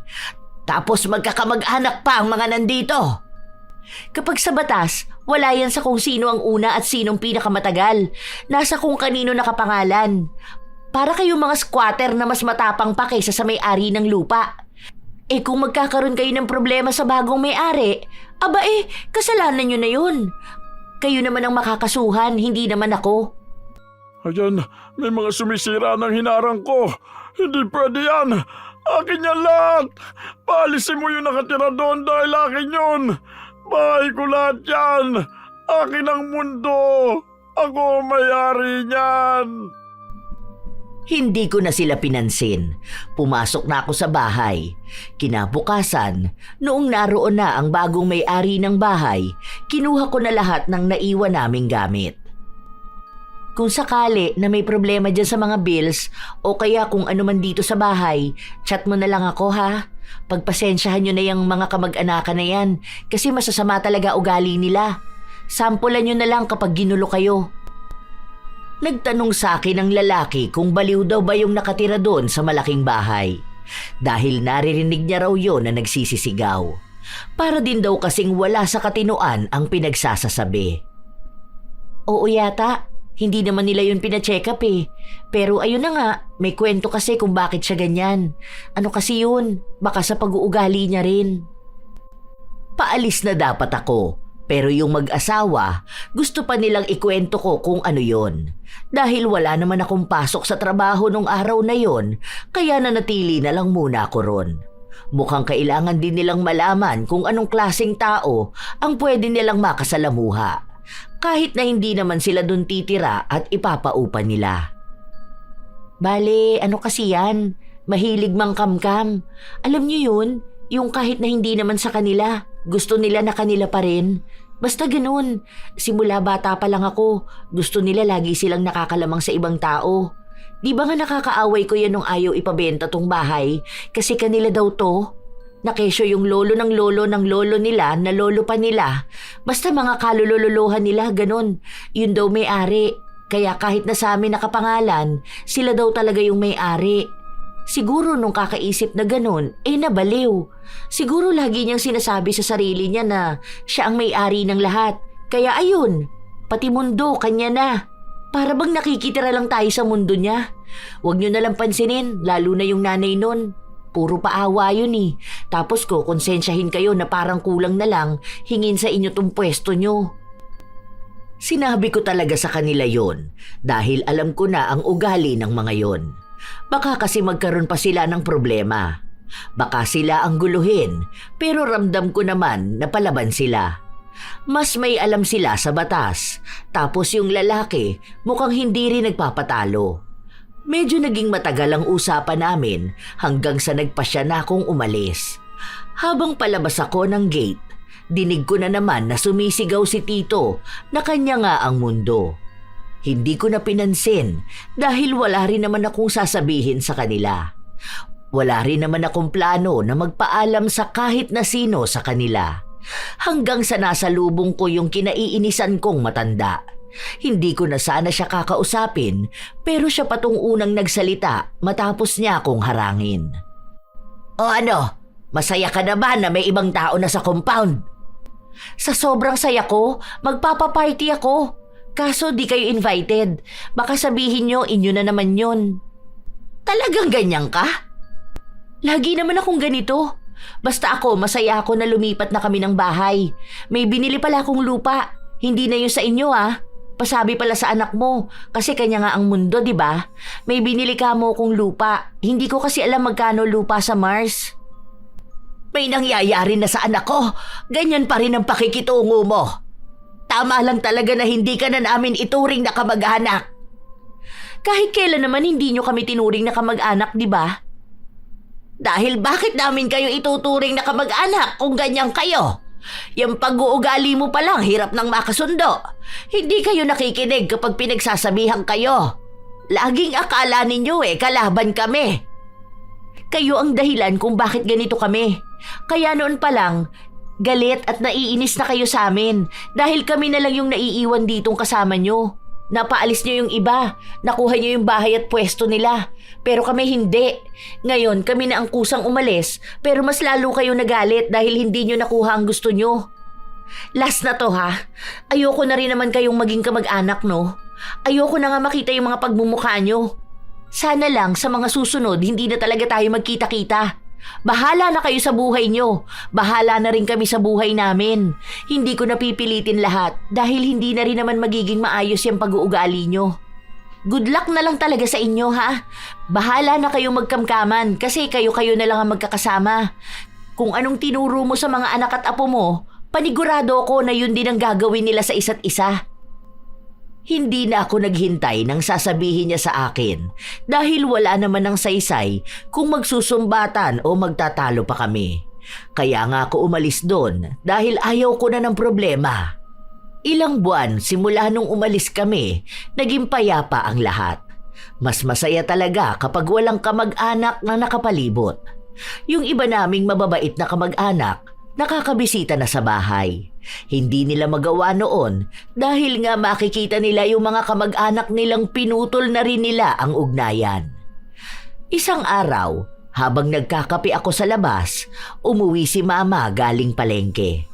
Tapos magkakamag-anak pa ang mga nandito. Kapag sa batas, wala yan sa kung sino ang una at sinong pinakamatagal. Nasa kung kanino nakapangalan. Para kayong mga squatter na mas matapang pa kaysa sa may-ari ng lupa. Kung magkakaroon kayo ng problema sa bagong may-ari, kasalanan nyo na yun. Kayo naman ang makakasuhan, hindi naman ako. Ayan, may mga sumisira ng hinarang ko. Hindi pwede yan. Akin yan lahat. Paalisin mo yung nakatira doon dahil akin yun. Bahay ko lahat yan. Akin ang mundo. Ako may-ari niyan. Hindi ko na sila pinansin. Pumasok na ako sa bahay. Kinabukasan, noong naroon na ang bagong may-ari ng bahay, kinuha ko na lahat ng naiwan naming gamit. Kung sakali na may problema dyan sa mga bills o kaya kung ano man dito sa bahay, chat mo na lang ako ha. Pagpasensyahan nyo na yung mga kamag-anakan na yan kasi masasama talaga ugali nila. Sampulan nyo na lang kapag ginulo kayo. Nagtanong sa akin ang lalaki kung baliw daw ba yung nakatira doon sa malaking bahay. Dahil naririnig niya raw yun na nagsisisigaw. Para din daw kasing wala sa katinoan ang pinagsasasabi. Oo yata. Hindi naman nila yun pina-check up Pero ayun na nga, may kwento kasi kung bakit siya ganyan. Ano kasi yun? Baka sa pag-uugali niya rin. Paalis na dapat ako, pero yung mag-asawa, gusto pa nilang ikwento ko kung ano yun. Dahil wala naman akong pasok sa trabaho nung araw na yon, kaya nanatili na lang muna ako ron. Mukhang kailangan din nilang malaman kung anong klaseng tao ang pwede nilang makasalamuha. Kahit na hindi naman sila dun titira at ipapaupa nila. Bale, ano kasi yan? Mahilig mang kamkam. Alam niyo yun? Yung kahit na hindi naman sa kanila, gusto nila na kanila pa rin. Basta ganun. Simula bata pa lang ako, gusto nila lagi silang nakakalamang sa ibang tao. Di ba nga nakakaaway ko yan nung ayaw ipabenta tong bahay? Kasi kanila daw to. Nakesyo yung lolo ng lolo nila na lolo pa nila. Basta mga kalulololohan nila, ganun. Yun daw may-ari. Kaya kahit na sa amin nakapangalan, sila daw talaga yung may-ari. Siguro nung kakaisip na ganun, nabaliw. Siguro lagi niyang sinasabi sa sarili niya na siya ang may-ari ng lahat. Kaya ayun, pati mundo, kanya na. Para bang nakikitira lang tayo sa mundo niya. Huwag niyo nalang pansinin, lalo na yung nanay nun. Puro paawa yun Tapos ko, konsensyahin kayo na parang kulang na lang, hingin sa inyo tong pwesto nyo. Sinabi ko talaga sa kanila yon dahil alam ko na ang ugali ng mga yon. Baka kasi magkaroon pa sila ng problema. Baka sila ang guluhin, pero ramdam ko naman na palaban sila. Mas may alam sila sa batas, tapos yung lalaki mukhang hindi rin nagpapatalo. Medyo naging matagal ang usapan namin hanggang sa nagpasya na akong umalis. Habang palabas ako ng gate, dinig ko na naman na sumisigaw si Tito na kanya nga ang mundo. Hindi ko na pinansin dahil wala rin naman akong sasabihin sa kanila. Wala rin naman akong plano na magpaalam sa kahit na sino sa kanila. Hanggang sa nasa lubong ko yung kinaiinisan kong matanda. Hindi ko na sana siya kakausapin pero siya pa tong unang nagsalita matapos niya akong harangin. O ano, masaya ka na ba na may ibang tao na sa compound? Sa sobrang saya ko, magpapaparty ako. Kaso di kayo invited. Baka sabihin nyo, inyo na naman yun. Talagang ganyan ka? Lagi naman akong ganito. Basta ako, masaya ako na lumipat na kami ng bahay. May binili pala akong lupa. Hindi na yun sa inyo Pasabi pala sa anak mo, kasi kanya nga ang mundo, di ba? May binili ka mo kong lupa. Hindi ko kasi alam magkano lupa sa Mars. May nangyayari na sa anak ko. Ganyan pa rin ang pakikitungo mo. Tama lang talaga na hindi ka na namin ituring na kamag-anak. Kahit kailan naman hindi nyo kami tinuring na kamag-anak, di ba? Dahil bakit namin kayo ituturing na kamag-anak kung ganyan kayo? Yung pag-uugali mo pa lang, hirap nang makasundo. Hindi kayo nakikinig kapag pinagsasabihan kayo. Laging akala ninyo kalaban kami. Kayo ang dahilan kung bakit ganito kami. Kaya noon pa lang, galit at naiinis na kayo sa amin dahil kami na lang yung naiiwan ditong kasama nyo. Napaalis nyo yung iba, nakuha nyo yung bahay at pwesto nila. Pero kami hindi. Ngayon kami na ang kusang umalis pero mas lalo kayo nagalit dahil hindi nyo nakuha ang gusto nyo. Last na to ha. Ayoko na rin naman kayong maging kamag-anak, no? Ayoko na nga makita yung mga pagmumukha nyo. Sana lang sa mga susunod hindi na talaga tayo magkita-kita. Bahala na kayo sa buhay nyo. Bahala na rin kami sa buhay namin. Hindi ko napipilitin lahat dahil hindi na rin naman magiging maayos yung pag-uugali nyo. Good luck na lang talaga sa inyo ha. Bahala na kayong magkamkaman kasi kayo-kayo na lang ang magkakasama. Kung anong tinuro mo sa mga anak at apo mo, panigurado ko na yun din ang gagawin nila sa isa't isa. Hindi na ako naghintay nang sasabihin niya sa akin dahil wala naman ng saysay kung magsusumbatan o magtatalo pa kami. Kaya nga ako umalis doon dahil ayaw ko na ng problema. Ilang buwan simula nung umalis kami, naging payapa ang lahat. Mas masaya talaga kapag walang kamag-anak na nakapalibot. Yung iba naming mababait na kamag-anak, nakakabisita na sa bahay. Hindi nila magawa noon dahil nga makikita nila yung mga kamag-anak nilang pinutol na rin nila ang ugnayan. Isang araw, habang nagkakape ako sa labas, umuwi si Mama galing palengke.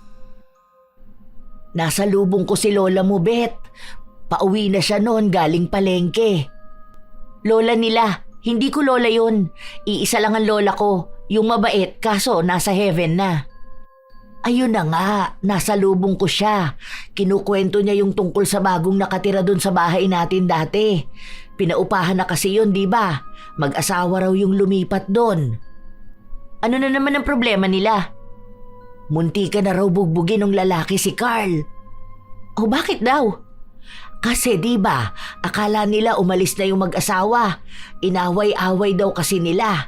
Nasa lubong ko si Lola mo, Bet. Pauwi na siya noon galing palengke. Lola nila, hindi ko lola yun. Iisa lang ang lola ko, yung mabait kaso nasa heaven na. Ayun na nga, nasa lubong ko siya. Kinukwento niya yung tungkol sa bagong nakatira doon sa bahay natin dati. Pinaupahan na kasi yun, di ba? Mag-asawa raw yung lumipat doon. Ano na naman ang problema nila? Munti ka na raw bugbugin ng lalaki si Carl. Oh, bakit daw? Kasi di ba, akala nila umalis na yung mag-asawa. Inaway-away daw kasi nila.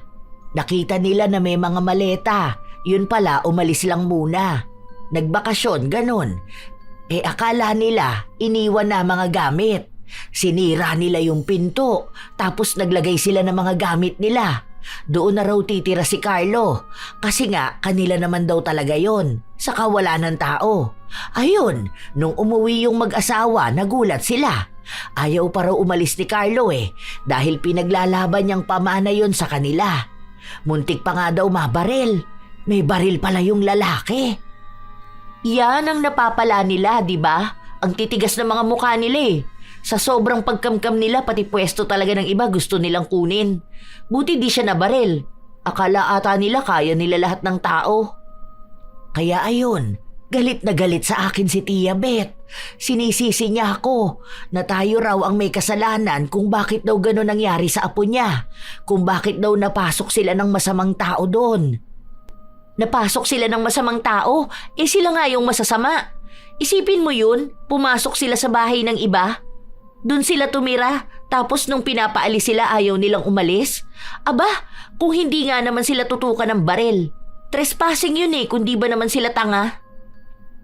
Nakita nila na may mga maleta. Yun pala, umalis lang muna. Nagbakasyon, ganun. Akala nila, iniwan na mga gamit. Sinira nila yung pinto, tapos naglagay sila ng mga gamit nila. Doon na raw titira si Carlo. Kasi nga, kanila naman daw talaga yon. Saka wala ng tao. Ayun, nung umuwi yung mag-asawa, nagulat sila. Ayaw pa raw umalis ni Carlo dahil pinaglalaban niyang pamana yon sa kanila. Muntik pa nga daw mabaril. May baril pala yung lalaki. Yan ang napapala nila, di ba? Ang titigas ng mga mukha nila Sa sobrang pagkamkam nila, pati pwesto talaga ng iba gusto nilang kunin. Buti di siya nabaril. Akala ata nila kaya nila lahat ng tao. Kaya ayun, galit na galit sa akin si Tia Beth. Sinisisi niya ako na tayo raw ang may kasalanan kung bakit daw gano'n nangyari sa apo niya. Kung bakit daw napasok sila ng masamang tao doon. Napasok sila ng masamang tao? Sila nga yung masasama. Isipin mo yun, pumasok sila sa bahay ng iba. Doon sila tumira, tapos nung pinapaalis sila ayaw nilang umalis. Aba, kung hindi nga naman sila tutukan ng baril. Trespassing yun kung di ba naman sila tanga?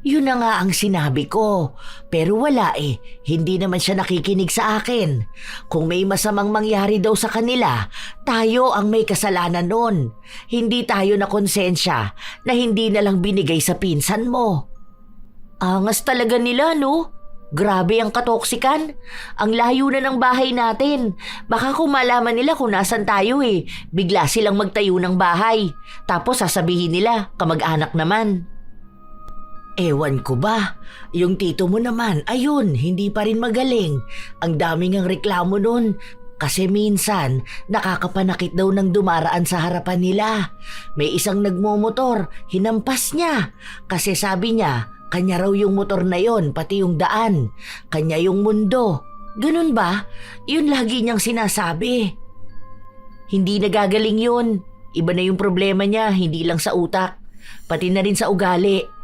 Yun na nga ang sinabi ko. Pero wala hindi naman siya nakikinig sa akin. Kung may masamang mangyari daw sa kanila, tayo ang may kasalanan nun. Hindi tayo na konsensya na hindi na lang binigay sa pinsan mo. Angas talaga nila, no? Grabe ang katoksikan. Ang layo na ng bahay natin. Baka kung malaman nila kung nasan tayo bigla silang magtayo ng bahay. Tapos sasabihin nila, kamag-anak naman. Ewan ko ba, yung tito mo naman, ayun, hindi pa rin magaling. Ang daming ang reklamo nun. Kasi minsan, nakakapanakit daw ng dumaraan sa harapan nila. May isang nagmomotor, hinampas niya. Kasi sabi niya, kanya raw yung motor na yon, pati yung daan. Kanya yung mundo. Ganun ba? Yun lagi niyang sinasabi. Hindi nagagaling yun. Iba na yung problema niya, hindi lang sa utak. Pati na rin sa ugali.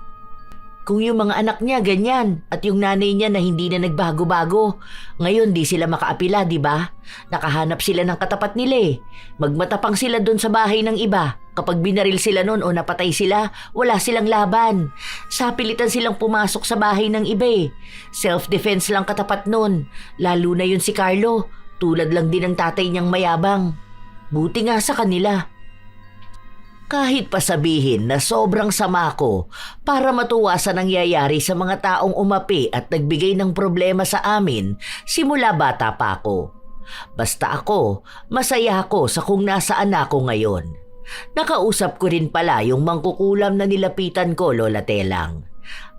Kung yung mga anak niya ganyan at yung nanay niya na hindi na nagbago-bago, ngayon di sila makaapila, di ba? Nakahanap sila ng katapat nila Magmatapang sila doon sa bahay ng iba. Kapag binaril sila noon o napatay sila, wala silang laban. Sapilitan silang pumasok sa bahay ng iba Self-defense lang katapat noon. Lalo na yun si Carlo. Tulad lang din ng tatay niyang mayabang. Buti nga sa kanila. Kahit pa sabihin na sobrang sama ko para matuwa sa nangyayari sa mga taong umapi at nagbigay ng problema sa amin simula bata pa ako. Basta ako, masaya ako sa kung nasaan ako ngayon. Nakausap ko rin pala yung mangkukulam na nilapitan ko, Lola Telang.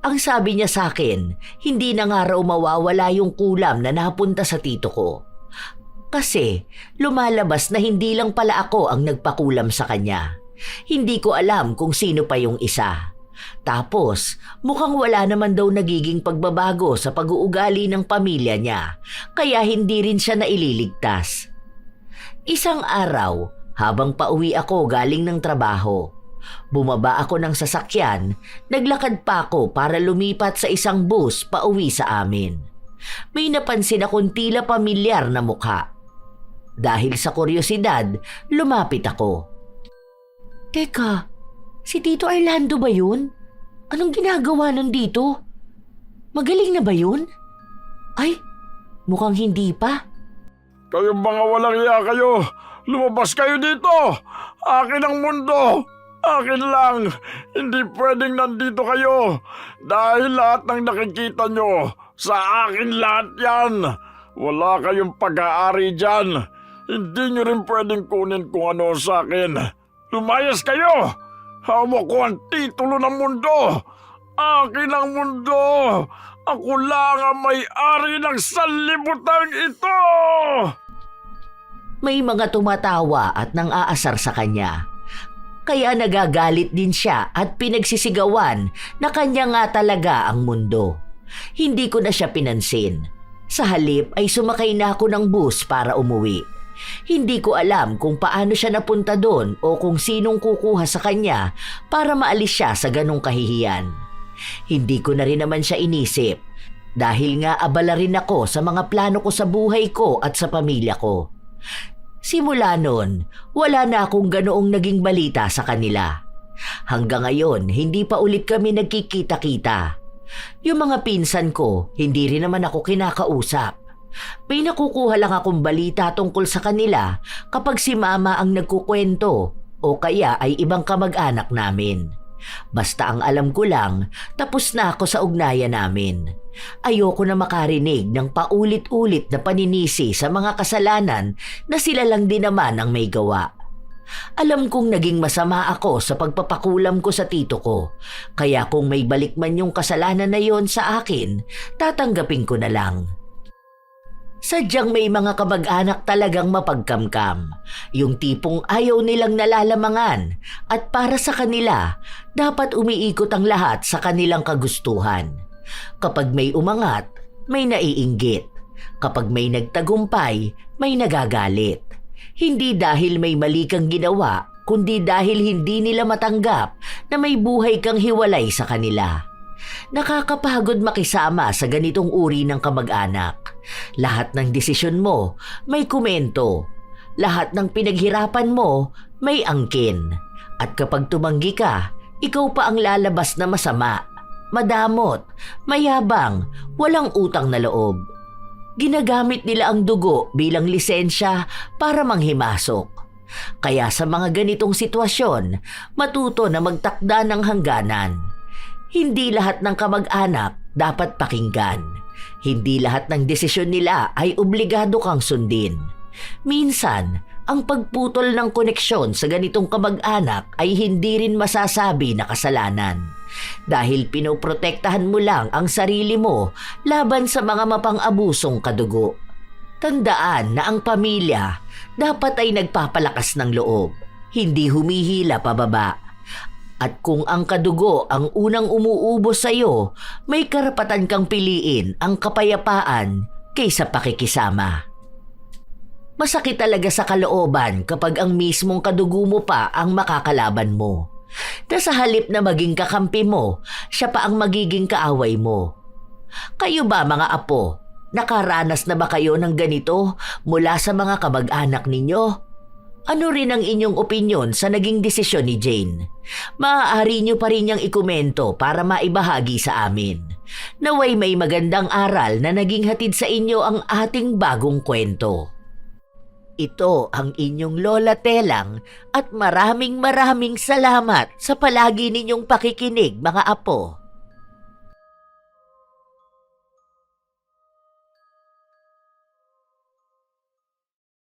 Ang sabi niya sa akin, hindi na nga raw mawawala yung kulam na napunta sa tito ko. Kasi lumalabas na hindi lang pala ako ang nagpakulam sa kanya. Hindi ko alam kung sino pa yung isa. Tapos mukhang wala naman daw nagiging pagbabago sa pag-uugali ng pamilya niya, kaya hindi rin siya naililigtas. Isang araw, habang pauwi ako galing ng trabaho, bumaba ako ng sasakyan, naglakad pa ako para lumipat sa isang bus pauwi sa amin. May napansin akong tila pamilyar na mukha. Dahil sa kuryosidad, lumapit ako. Teka, si Tito Orlando ba yun? Anong ginagawa nun dito? Magaling na ba yun? Ay, mukhang hindi pa. Kayong mga walang iya kayo, lumabas kayo dito! Akin ang mundo! Akin lang! Hindi pwedeng nandito kayo! Dahil lahat ng nakikita nyo, sa akin lahat yan! Wala kayong pag-aari dyan! Hindi nyo rin pwedeng kunin kung ano sa akin! Lumayas kayo! Hawak ko ang titulo ng mundo! Akin ang mundo! Ako lang ang may-ari ng sanlibutan ito! May mga tumatawa at nang-aasar sa kanya. Kaya nagagalit din siya at pinagsisigawan na kanya nga talaga ang mundo. Hindi ko na siya pinansin. Sa halip ay sumakay na ako ng bus para umuwi. Hindi ko alam kung paano siya napunta doon o kung sinong kukuha sa kanya para maalis siya sa ganong kahihiyan. Hindi ko na rin naman siya inisip dahil nga abala rin ako sa mga plano ko sa buhay ko at sa pamilya ko. Simula noon, wala na akong ganoong naging balita sa kanila. Hanggang ngayon, hindi pa ulit kami nagkikita-kita. Yung mga pinsan ko, hindi rin naman ako kinakausap. May nakukuha lang akong balita tungkol sa kanila kapag si mama ang nagkukwento o kaya ay ibang kamag-anak namin. Basta ang alam ko lang, tapos na ako sa ugnayan namin. Ayoko na makarinig ng paulit-ulit na paninisi sa mga kasalanan na sila lang din naman ang may gawa. Alam kong naging masama ako sa pagpapakulam ko sa tito ko, kaya kung may balik man yung kasalanan na yon sa akin, tatanggapin ko na lang. Sadyang may mga kamag-anak talagang mapagkamkam, yung tipong ayaw nilang nalalamangan at para sa kanila, dapat umiikot ang lahat sa kanilang kagustuhan. Kapag may umangat, may naiinggit. Kapag may nagtagumpay, may nagagalit. Hindi dahil may mali kang ginawa, kundi dahil hindi nila matanggap na may buhay kang hiwalay sa kanila. Nakakapagod makisama sa ganitong uri ng kamag-anak. Lahat ng desisyon mo, may komento. Lahat ng pinaghirapan mo, may angkin. At kapag tumanggi ka, ikaw pa ang lalabas na masama, madamot, mayabang, walang utang na loob. Ginagamit nila ang dugo bilang lisensya para manghimasok. Kaya sa mga ganitong sitwasyon, matuto na magtakda ng hangganan. Hindi lahat ng kamag-anak dapat pakinggan. Hindi lahat ng desisyon nila ay obligado kang sundin. Minsan, ang pagputol ng koneksyon sa ganitong kamag-anak ay hindi rin masasabi na kasalanan. Dahil pinoprotektahan mo lang ang sarili mo laban sa mga mapang-abusong kadugo. Tandaan na ang pamilya dapat ay nagpapalakas ng loob, hindi humihila pababa. At kung ang kadugo ang unang umuubos sa iyo, may karapatan kang piliin ang kapayapaan kaysa pakikisama. Masakit talaga sa kalooban kapag ang mismong kadugo mo pa ang makakalaban mo. Na sa halip na maging kakampi mo, siya pa ang magiging kaaway mo. Kayo ba mga apo, nakaranas na ba kayo ng ganito mula sa mga kamag-anak ninyo? Ano rin ang inyong opinyon sa naging desisyon ni Jane? Maaari niyo pa rin niyang ikomento para maibahagi sa amin. Naway may magandang aral na naging hatid sa inyo ang ating bagong kwento. Ito ang inyong Lola Telang at maraming salamat sa palagi ninyong pakikinig mga apo.